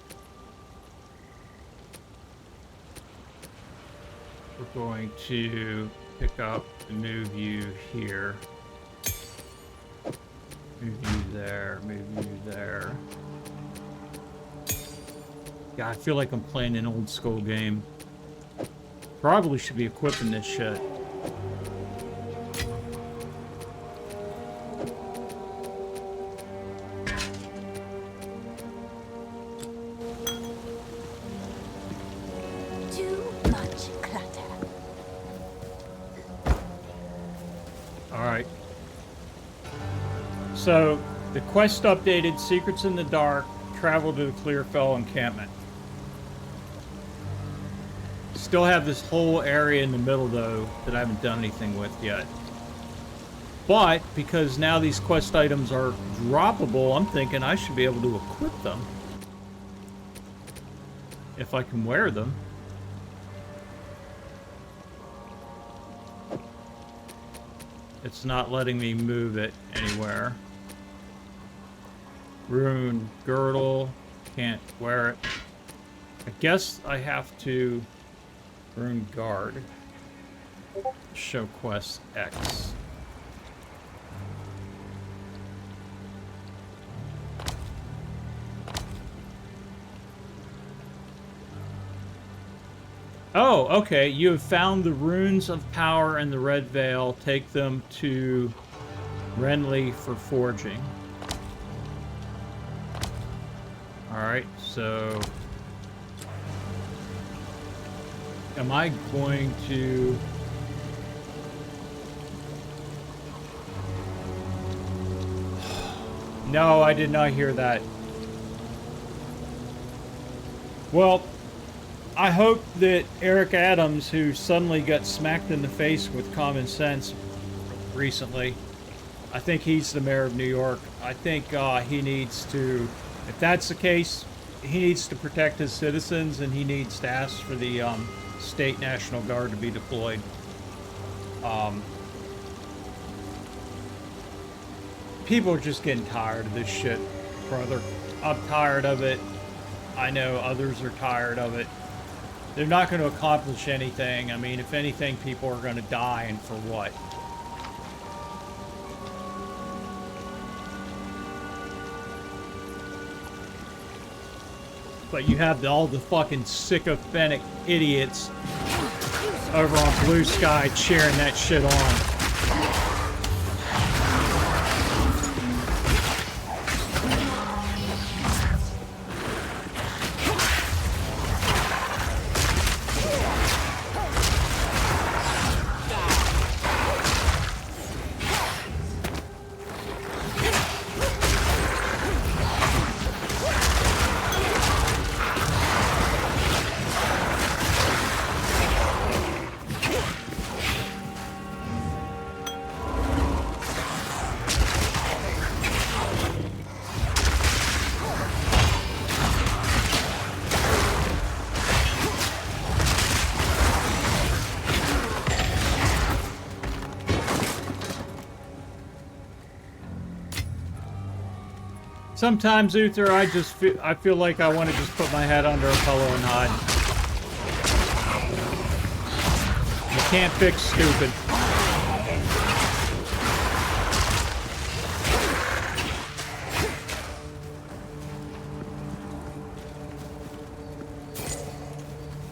We're going to pick up and move you here. Move you there, move you there. God, I feel like I'm playing an old school game. Probably should be equipping this shit. Too much clutter. Alright. So, the quest updated, Secrets in the Dark, travel to the Clearfell encampment. Still have this whole area in the middle, though, that I haven't done anything with yet. But, because now these quest items are droppable, I'm thinking I should be able to equip them. If I can wear them. It's not letting me move it anywhere. Rune girdle. Can't wear it. I guess I have to... Rune guard. Show quest X. Oh, okay. You have found the runes of power in the Red Veil. Take them to Renly for forging. Alright, so... Am I going to... No, I did not hear that. Well, I hope that Eric Adams, who suddenly got smacked in the face with common sense recently, I think he's the mayor of New York. I think he needs to, if that's the case, he needs to protect his citizens, and he needs to ask for the State National Guard to be deployed. People are just getting tired of this shit, brother. I'm tired of it. I know others are tired of it. They're not going to accomplish anything. I mean, if anything, people are going to die, and for what? But you have all the fucking sycophantic idiots over on Blue Sky cheering that shit on. Sometimes, Uther, I feel like I want to just put my head under a pillow and hide. You can't fix stupid.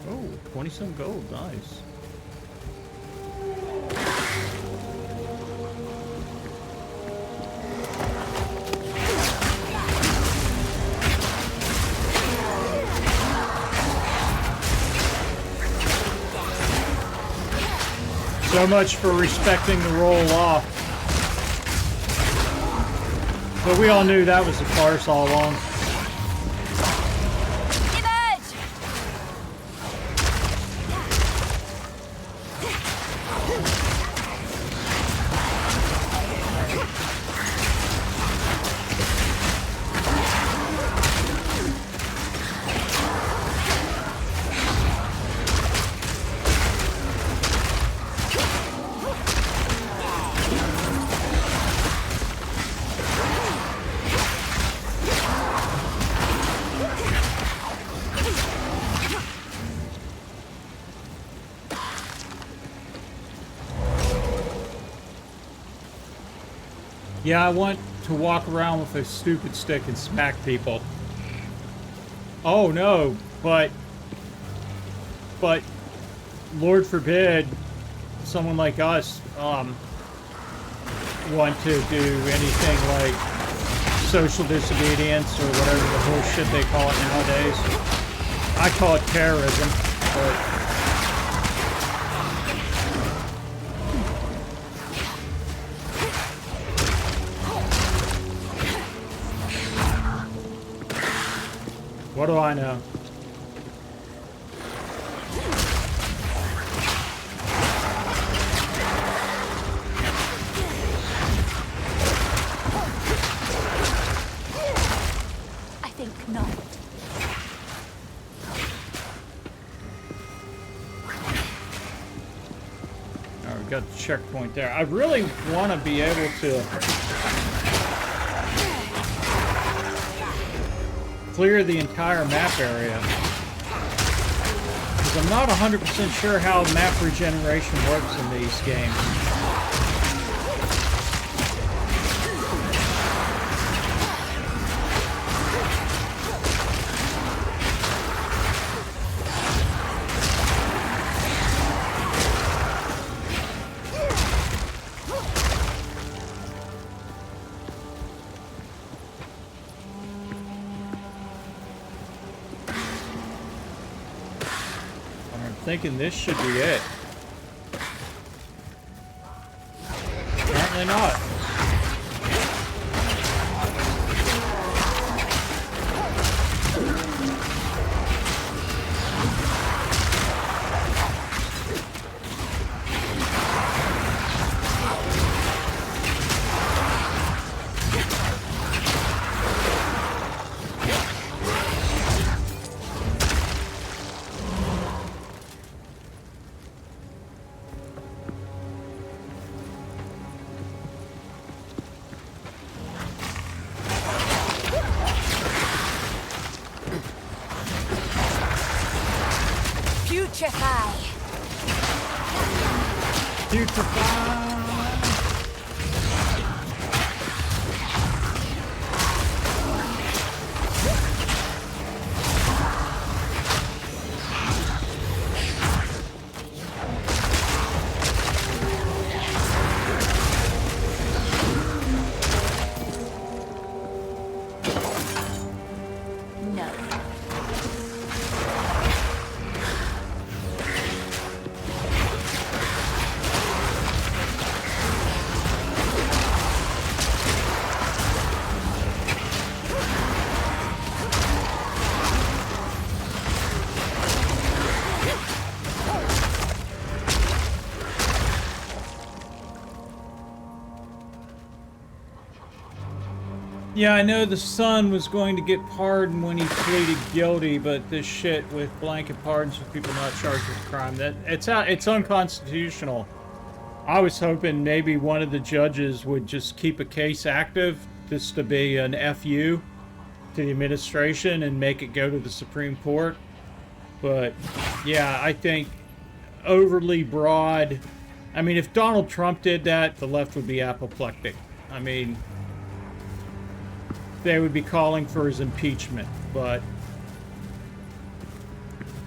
Oh, 20-some gold, nice. So much for respecting the roll-off. But we all knew that was a farce all along. Yeah, I want to walk around with a stupid stick and smack people. Oh no, but Lord forbid someone like us want to do anything like social disobedience or whatever the whole shit they call it nowadays. I call it terrorism, but what do I know? I think not. Alright, we got the checkpoint there. I really want to be able to clear the entire map area. Because I'm not 100% sure how map regeneration works in these games. Thinking this should be it. Apparently not. Putrefy. Putrefy. No. Yeah, I know the son was going to get pardoned when he pleaded guilty, but this shit with blanket pardons for people not charged with crime, it's unconstitutional. I was hoping maybe one of the judges would just keep a case active, just to be an FU to the administration and make it go to the Supreme Court. But yeah, I think overly broad. I mean, if Donald Trump did that, the left would be apoplectic. I mean, they would be calling for his impeachment, but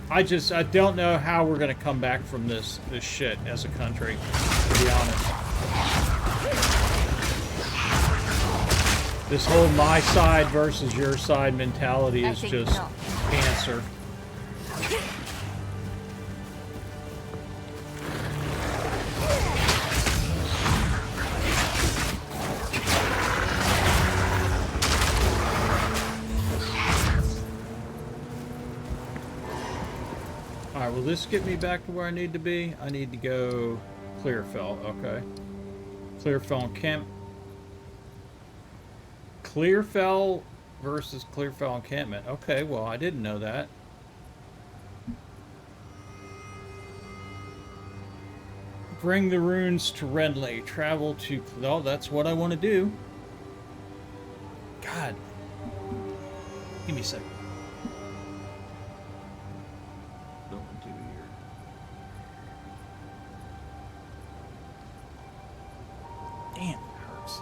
I don't know how we're going to come back from this shit as a country, to be honest. This whole my side versus your side mentality is just cancer. Alright, will this get me back to where I need to be? I need to go Clearfell, okay. Clearfell and Camp. Clearfell versus Clearfell encampment. Okay, well, I didn't know that. Bring the runes to Renly. Travel to... Oh, that's what I want to do. God. Give me a second. Damn, it hurts.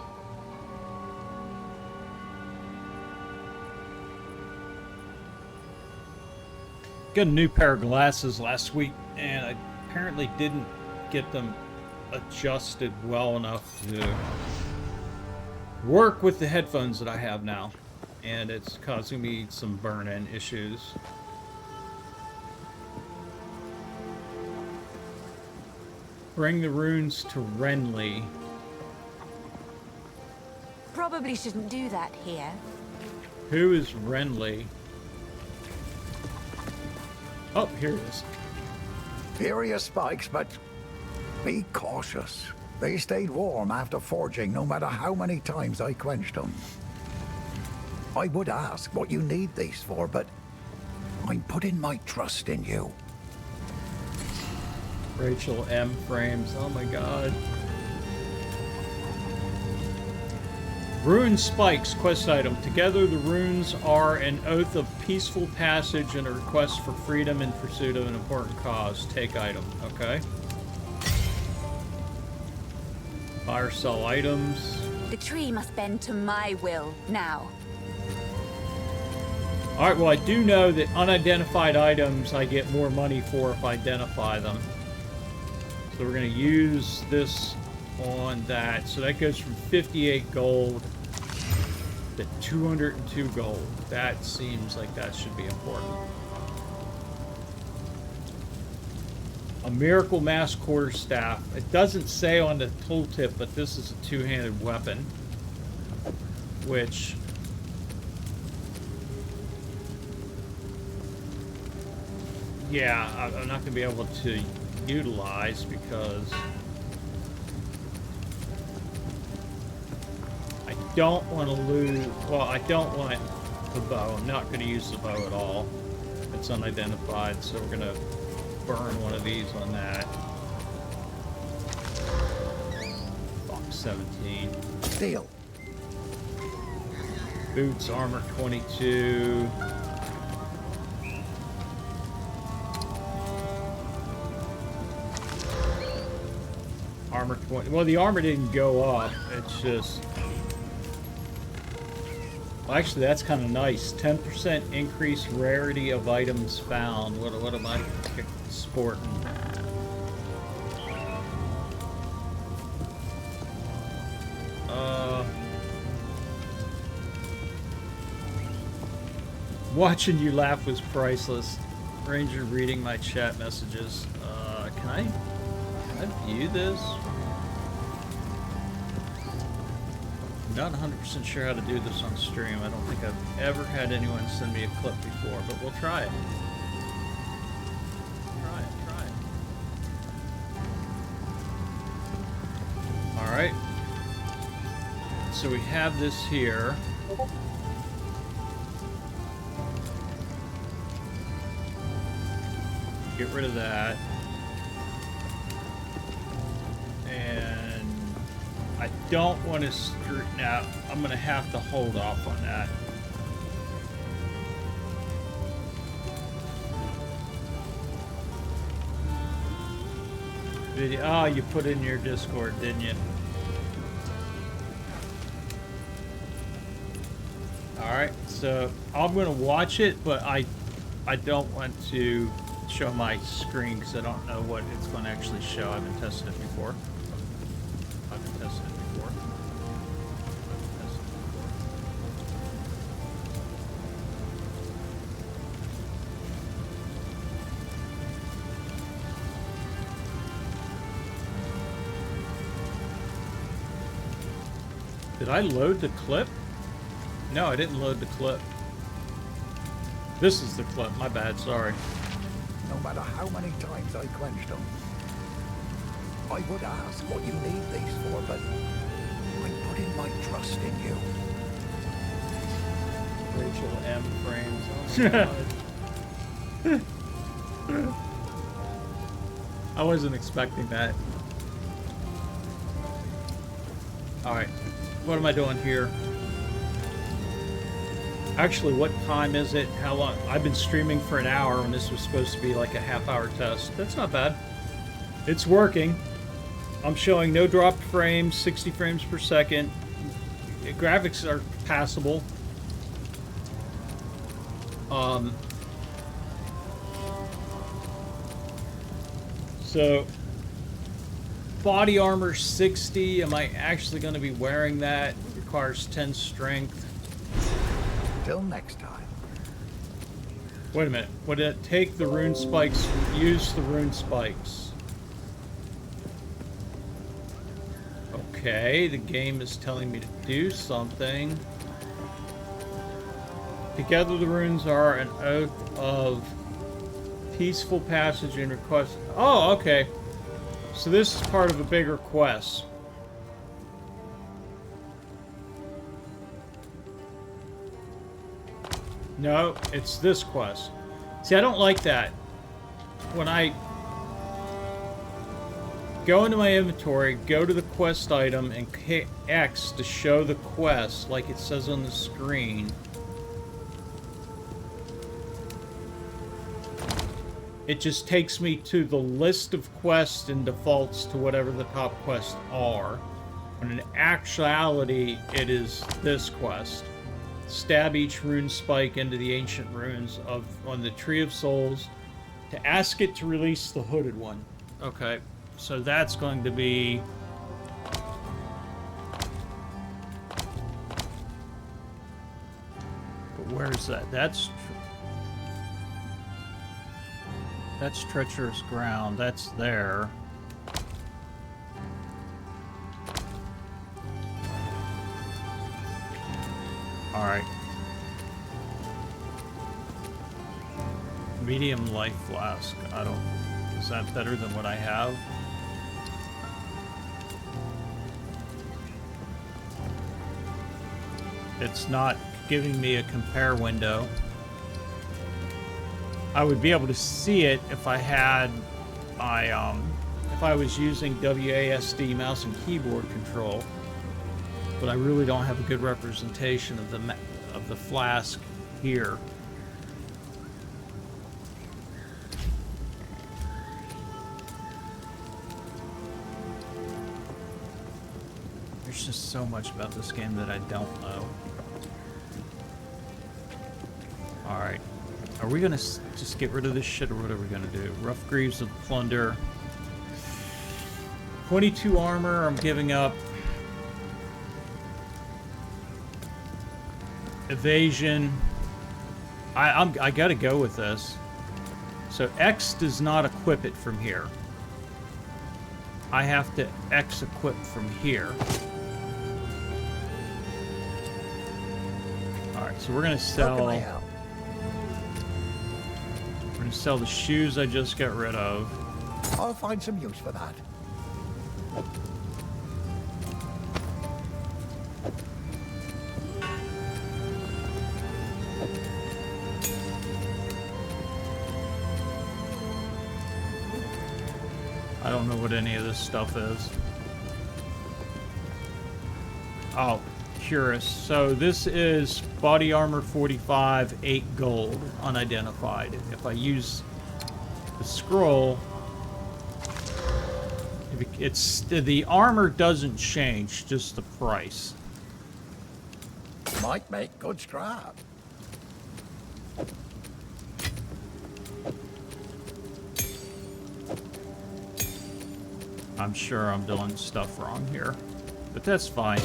got a new pair of glasses last week, and I apparently didn't get them adjusted well enough to work with the headphones that I have now, and it's causing me some burn-in issues. Bring the runes to Renly. Probably shouldn't do that here. Who is Renly? Oh, here it is. Furious spikes, but be cautious. They stayed warm after forging, no matter how many times I quenched them. I would ask what you need these for, but I'm putting my trust in you. Rachel M. Frames. Oh my god. Rune Spikes quest item. Together the runes are an oath of peaceful passage and a request for freedom in pursuit of an important cause. Take item. Okay. Fire sell items. The tree must bend to my will now. Alright, well I do know that unidentified items I get more money for if I identify them. So we're going to use this on that. So that goes from 58 gold to 202 gold. That seems like that should be important. A Miracle Mass Quarterstaff. It doesn't say on the tooltip, but this is a two-handed weapon. Which... yeah, I'm not going to be able to utilize because I don't want to lose. Well, I don't want the bow. I'm not going to use the bow at all. It's unidentified, so we're going to burn one of these on that. Box 17. Deal. Boots, armor 22. Armor 20. Well, the armor didn't go up. It's just... well, actually, that's kind of nice. 10% increased rarity of items found. What am I sporting? Watching you laugh was priceless. Ranger reading my chat messages. Can I view this? I'm not 100% sure how to do this on stream. I don't think I've ever had anyone send me a clip before, but we'll try it. Try it. Alright. So we have this here. Get rid of that. And I don't want to straighten out. I'm going to have to hold off on that. Video. Oh, you put it in your Discord, didn't you? Alright, so I'm going to watch it, but I don't want to show my screen because I don't know what it's going to actually show. I haven't tested it before. Did I load the clip? No, I didn't load the clip. This is the clip. My bad. Sorry. No matter how many times I quenched them. I would ask what you need these for, but I'm putting my trust in you. Rachel M. Frames. Oh my God. I wasn't expecting that. Alright. What am I doing here? Actually, what time is it? How long? I've been streaming for an hour and this was supposed to be like a half-hour test. That's not bad. It's working. I'm showing no dropped frames, 60 frames per second. Graphics are passable. So, body armor 60. Am I actually going to be wearing that? It requires 10 strength. Till next time. Wait a minute. Would it take the rune spikes? Use the rune spikes. Okay, the game is telling me to do something. Together the runes are an oath of peaceful passage and request. Oh, okay. So this is part of a bigger quest. No, it's this quest. See, I don't like that. When I go into my inventory, go to the quest item, and hit X to show the quest like it says on the screen, it just takes me to the list of quests and defaults to whatever the top quests are. When in actuality, it is this quest. Stab each rune spike into the ancient runes on the Tree of Souls to ask it to release the hooded one. Okay, so that's going to be... But where's that? That's treacherous ground. That's there. Alright. Medium life flask. I don't... Is that better than what I have? It's not giving me a compare window. I would be able to see it if I had my, if I was using WASD mouse and keyboard control. But I really don't have a good representation of the flask here. There's just so much about this game that I don't know. Alright. Are we gonna just get rid of this shit, or what are we gonna do? Rough Greaves of Plunder. 22 armor, I'm giving up. Evasion. I gotta go with this. So X does not equip it from here. I have to X equip from here. Alright, so we're gonna sell... How can I help? We're gonna sell the shoes I just got rid of. I'll find some use for that. I don't know what any of this stuff is. Oh, Curus. So this is body armor 45, 8 gold, unidentified. If I use the scroll, it's the armor doesn't change, just the price. Might make good scrap. I'm sure I'm doing stuff wrong here, but that's fine.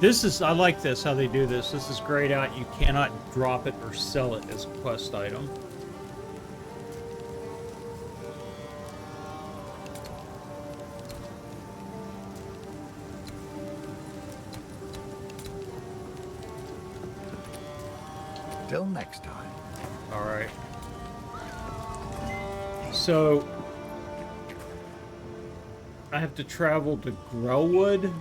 This is, I like this, how they do this. This is grayed out. You cannot drop it or sell it as a quest item. Till next time. All right. So, I have to travel to Grellwood.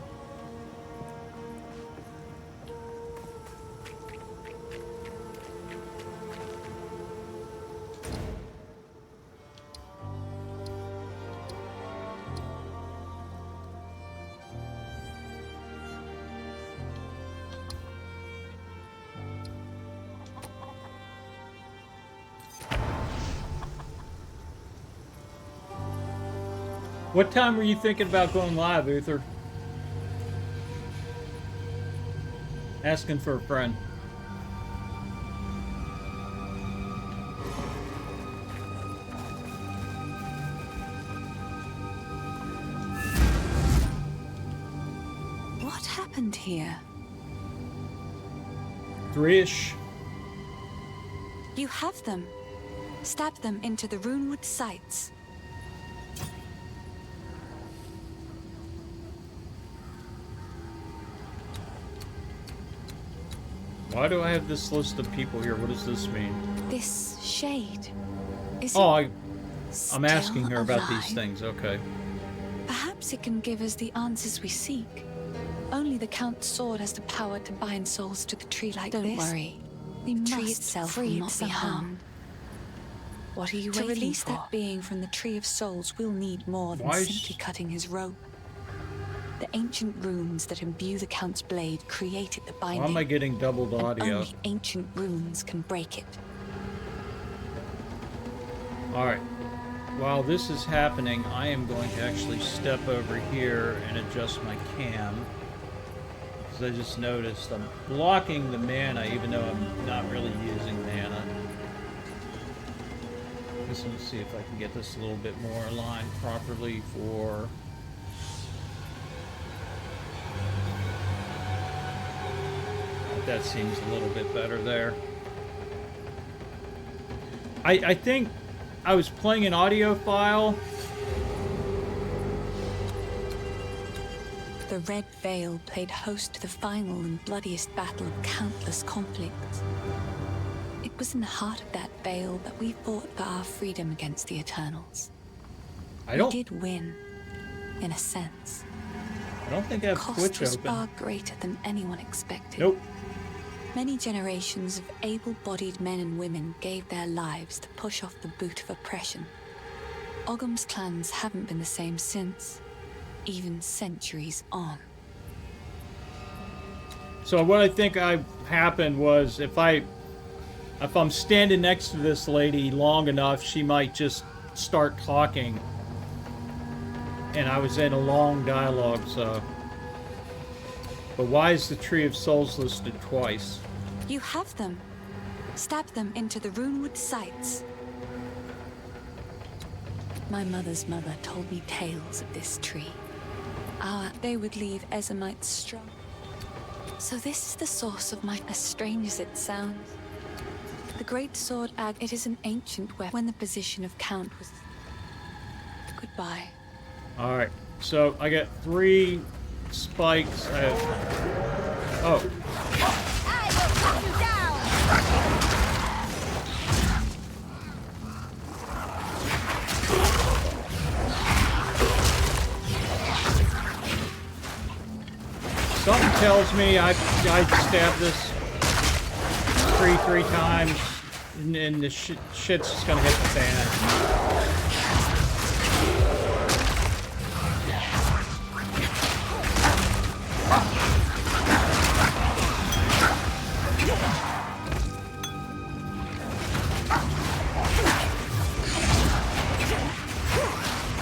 What time were you thinking about going live, Uther? Asking for a friend. here. 3-ish. You have them. Stab them into the Runewood sights. Why do I have this list of people here? What does this mean? This shade. Is Oh, it I'm asking her about alive? these things. Okay. Perhaps it can give us the answers we seek. Only the Count's sword has the power to bind souls to the tree like this. Don't worry. The tree itself will not be harmed. What are you waiting for? To release that being from the Tree of Souls, we'll need more than simply cutting his rope. The ancient runes that imbue the Count's blade created the binding. Why am I getting doubled audio? Only ancient runes can break it. Alright. While this is happening, I am going to actually step over here and adjust my cam. Because I just noticed I'm blocking the mana even though I'm not really using mana. Just want to see if I can get this a little bit more aligned properly for... That seems a little bit better there. I think I was playing an audio file. The Red Veil played host to the final and bloodiest battle of countless conflicts. It was in the heart of that veil that we fought for our freedom against the Eternals. We did win, in a sense. I don't think I have Cost Twitch was open. far greater than anyone expected. Nope. Many generations of able-bodied men and women gave their lives to push off the boot of oppression. Ogham's clans haven't been the same since, even centuries on. So what I think happened was if I'm standing next to this lady long enough, she might just start talking. And I was in a long dialogue, so... But why is the Tree of Souls listed twice? You have them. Stab them into the Runewood sights. My mother's mother told me tales of this tree. They would leave Ezamites strong. So this is the source of my... As strange as it sounds. The great sword it is an ancient weapon when the position of Count was... Goodbye. Alright, so I got 3 spikes. I have... Oh. I will cut you down! Something tells me I stabbed this tree 3 times, and the shit's just gonna hit the fan.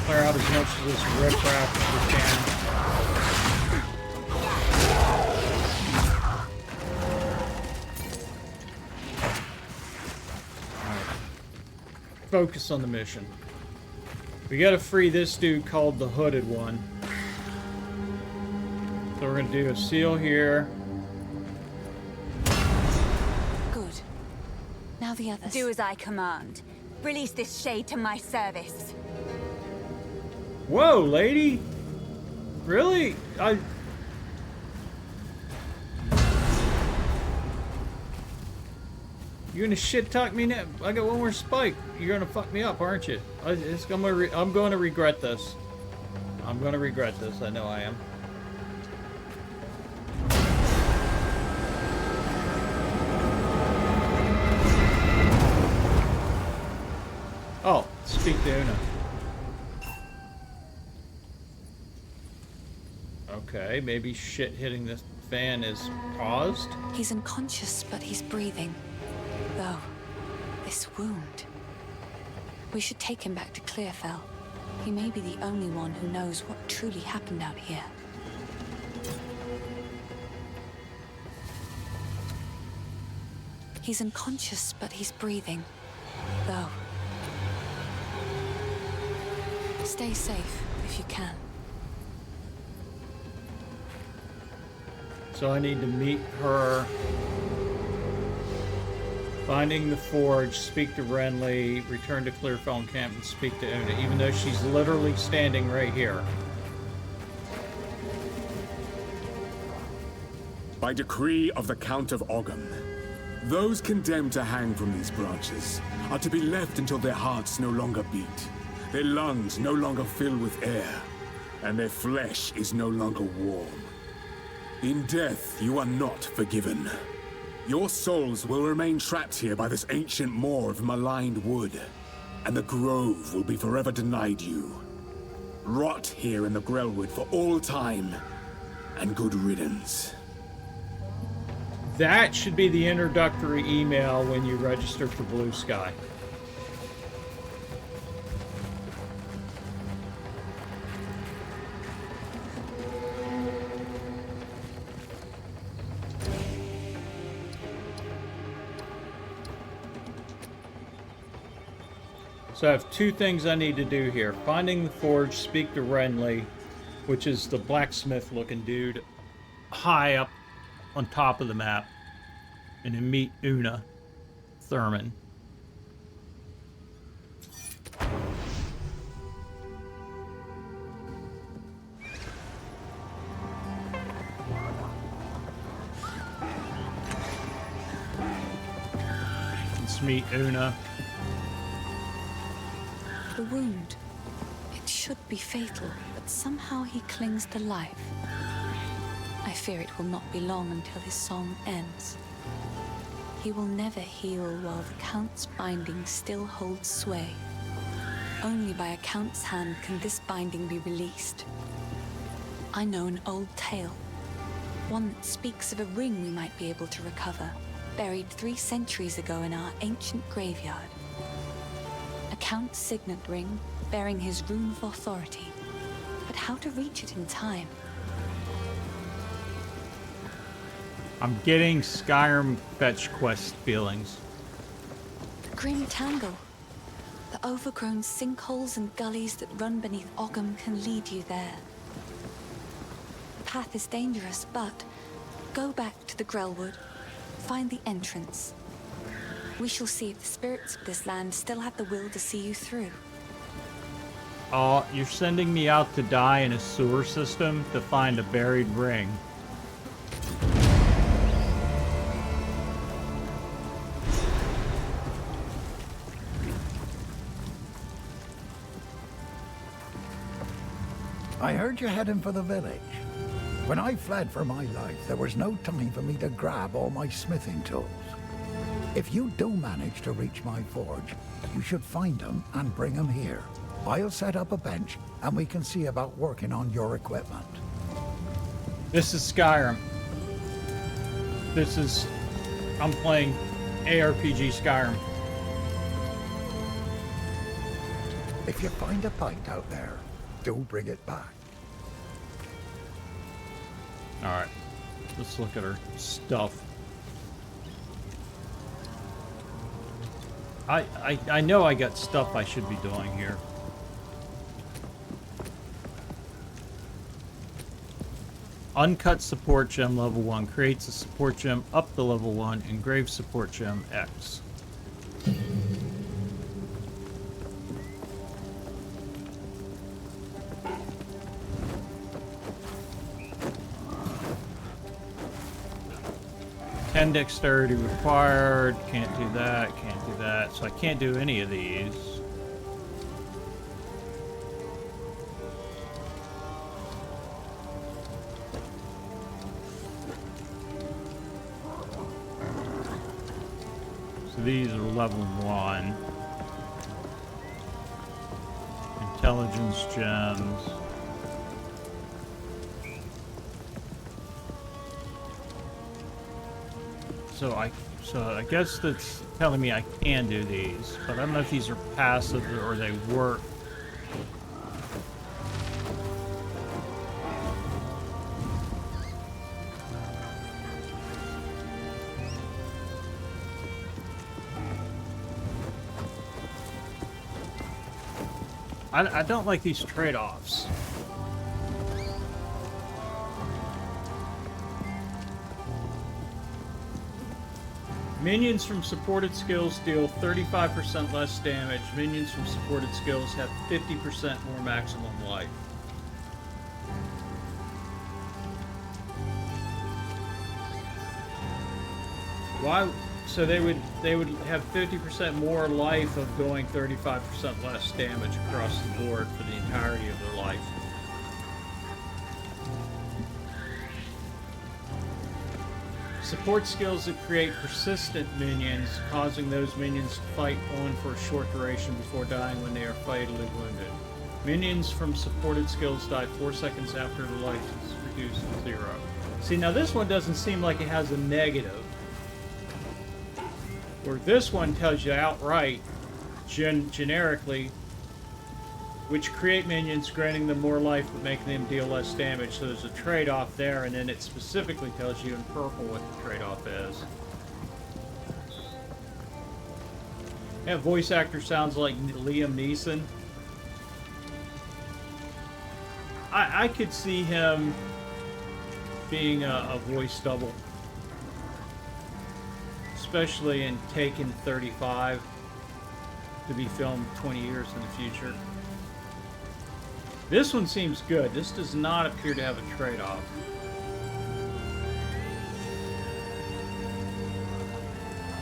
Clear out as much of this riprap as we can. Focus on the mission. We gotta free this dude called the Hooded One. So we're gonna do a seal here. Good. Now the others. Do as I command. Release this shade to my service. Whoa, lady! Really? You gonna shit talk me now? I got one more spike. You're gonna fuck me up, aren't you? I'm gonna regret this. I'm gonna regret this. I know I am. Oh, speak to Una. Okay, maybe shit hitting this fan is paused. He's unconscious, but he's breathing. Though, this wound... We should take him back to Clearfell. He may be the only one who knows what truly happened out here. He's unconscious, but he's breathing. Though... Stay safe, if you can. So I need to meet her. Finding the forge, speak to Renly, return to Clearfell encampment, speak to Una, even though she's literally standing right here. By decree of the Count of Ogham, those condemned to hang from these branches are to be left until their hearts no longer beat, their lungs no longer fill with air, and their flesh is no longer warm. In death, you are not forgiven. Your souls will remain trapped here by this ancient moor of maligned wood, and the grove will be forever denied you. Rot here in the Grelwood for all time, and good riddance. That should be the introductory email when you register for Blue Sky. So I have two things I need to do here. Finding the forge, speak to Renly, which is the blacksmith looking dude high up on top of the map, and then meet Una Thurman. Let's meet Una. The wound. It should be fatal, but somehow he clings to life. I fear it will not be long until his song ends. He will never heal while the Count's binding still holds sway. Only by a Count's hand can this binding be released. I know an old tale, one that speaks of a ring we might be able to recover, buried 3 centuries ago in our ancient graveyard. A Count's signet ring, bearing his rune of authority. But how to reach it in time? I'm getting Skyrim fetch quest feelings. The grim tangle. The overgrown sinkholes and gullies that run beneath Ogham can lead you there. The path is dangerous, but go back to the Grelwood, find the entrance. We shall see if the spirits of this land still have the will to see you through. Oh, you're sending me out to die in a sewer system to find a buried ring. I heard you heading for the village. When I fled for my life, there was no time for me to grab all my smithing tools. If you do manage to reach my forge, you should find them and bring them here. I'll set up a bench, and we can see about working on your equipment. This is Skyrim. I'm playing ARPG Skyrim. If you find a pint out there, do bring it back. Alright, let's look at her stuff. I know I got stuff I should be doing here. Uncut support gem level 1 creates a support gem up to level 1, engraved support gem X. Ten dexterity required, can't do that, so I can't do any of these. So these are level 1. Intelligence gems. So I guess that's telling me I can do these, but I don't know if these are passive or they work. I don't like these trade-offs. Minions from supported skills deal 35% less damage. Minions from supported skills have 50% more maximum life. Why? So they would have 50% more life of doing 35% less damage across the board for the entirety of their life. Support skills that create persistent minions, causing those minions to fight on for a short duration before dying when they are fatally wounded. Minions from supported skills die 4 seconds after the life is reduced to 0. See, now this one doesn't seem like it has a negative. Where this one tells you outright, generically, which create minions, granting them more life but making them deal less damage. So there's a trade-off there, and then it specifically tells you in purple what the trade-off is. That voice actor sounds like Liam Neeson. I could see him being a voice double. Especially in Taken 35, to be filmed 20 years in the future. This one seems good. This does not appear to have a trade-off.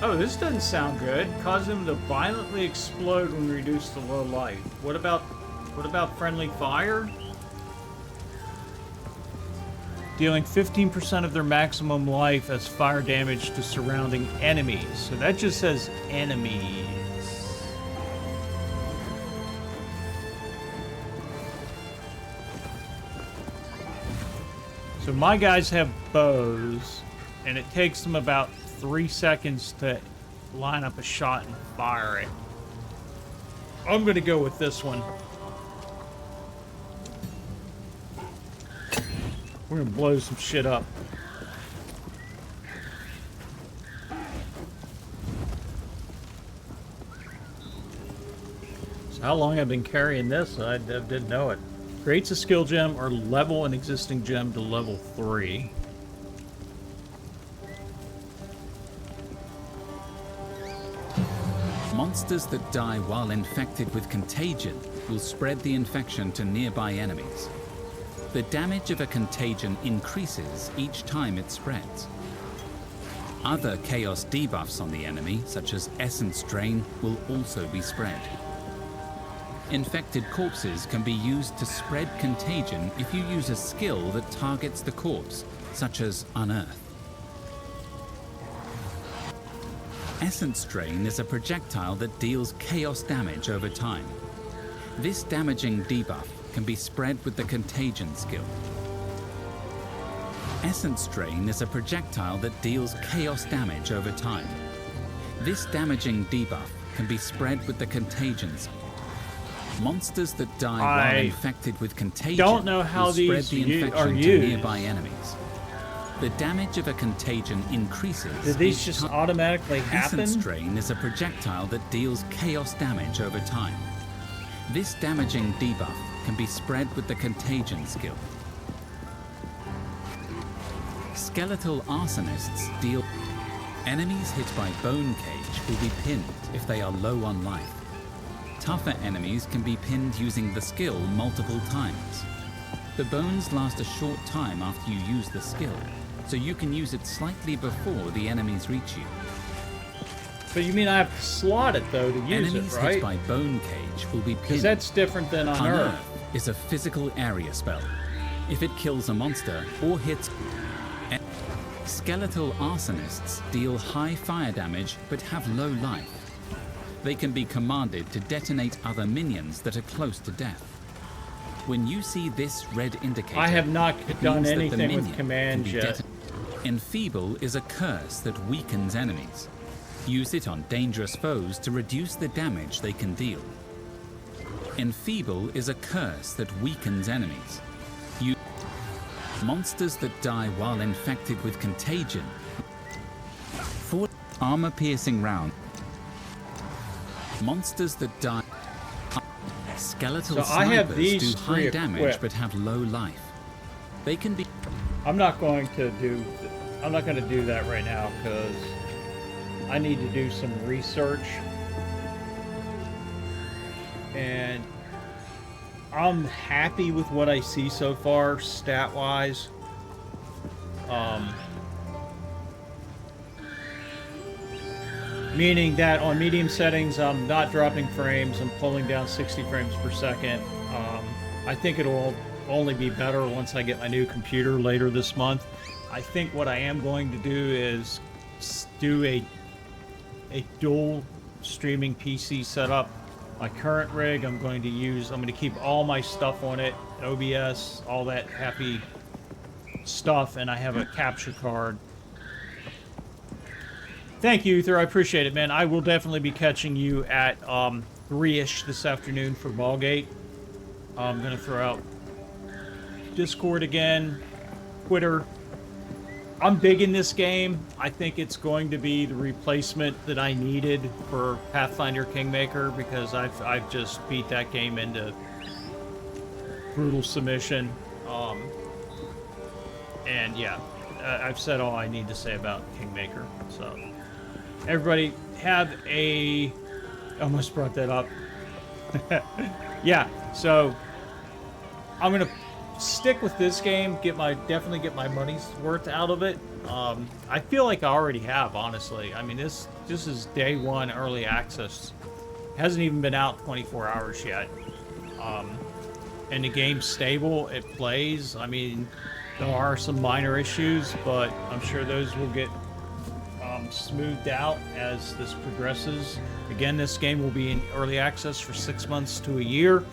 Oh, this doesn't sound good. Cause them to violently explode when reduced to low light. What about friendly fire? Dealing 15% of their maximum life as fire damage to surrounding enemies. So that just says enemies. So my guys have bows, and it takes them about 3 seconds to line up a shot and fire it. I'm gonna go with this one. We're gonna blow some shit up. So how long I've been carrying this, I didn't know it. Creates a skill gem or level an existing gem to level 3. Monsters that die while infected with contagion will spread the infection to nearby enemies. The damage of a contagion increases each time it spreads. Other chaos debuffs on the enemy, such as Essence Drain, will also be spread. Infected corpses can be used to spread contagion if you use a skill that targets the corpse, such as Unearth. Essence Drain is a projectile that deals chaos damage over time. This damaging debuff can be spread with the Contagion skill. Essence Drain is a projectile that deals chaos damage over time. This damaging debuff can be spread with the Contagion skill. Monsters that die while infected with contagion don't know how will spread these the infection are to used. nearby enemies. The damage of a contagion increases. Do these each just time. automatically happen? Essence Drain is a projectile that deals chaos damage over time. This damaging debuff can be spread with the Contagion skill. Skeletal Arsonists deal... Enemies hit by Bone Cage will be pinned if they are low on life. Tougher enemies can be pinned using the skill multiple times. The bones last a short time after you use the skill, so you can use it slightly before the enemies reach you. But you mean I have to slot it, though, to use Enemies it, right? hit by Bone Cage will be pinned. Because that's different than Unearth. Unearth is a physical area spell. If it kills a monster or hits... Skeletal Arsonists deal high fire damage but have low life. They can be commanded to detonate other minions that are close to death. When you see this red indicator, I have not it done means that the anything with minion commands can be yet. Enfeeble is a curse that weakens enemies. Use it on dangerous foes to reduce the damage they can deal. Enfeeble is a curse that weakens enemies. Monsters that die while infected with contagion. For armor-piercing round. Monsters that die. Skeletal So I have snipers these do high three damage equipped. but have low life. They can be. I'm not going to do that right now because I need to do some research. And I'm happy with what I see so far, stat-wise. Meaning that on medium settings, I'm not dropping frames. I'm pulling down 60 frames per second. I think it'll only be better once I get my new computer later this month. I think what I am going to do is do a dual streaming PC setup. My current rig, I'm going to keep all my stuff on it, OBS, all that happy stuff, and I have a capture card. Thank you, Uther. I appreciate it, man. I will definitely be catching you at 3-ish this afternoon for Ballgate. I'm going to throw out Discord again, Twitter. I'm big in this game. I think it's going to be the replacement that I needed for Pathfinder Kingmaker, because I've just beat that game into brutal submission. And yeah, I've said all I need to say about Kingmaker. So everybody have a... almost brought that up. Yeah, so I'm gonna stick with this game, definitely get my money's worth out of it. I feel like I already have, honestly. I mean, this is day one early access. It hasn't even been out 24 hours yet. And the game's stable, it plays. I mean, there are some minor issues, but I'm sure those will get smoothed out as this progresses. Again, this game will be in early access for 6 months to a year,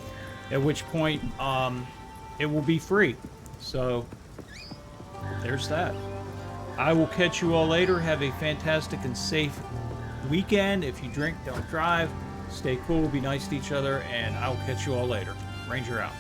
at which point it will be free. So there's that. I will catch you all later. Have a fantastic and safe weekend. If you drink, don't drive. Stay cool, be nice to each other, and I will catch you all later. Ranger out.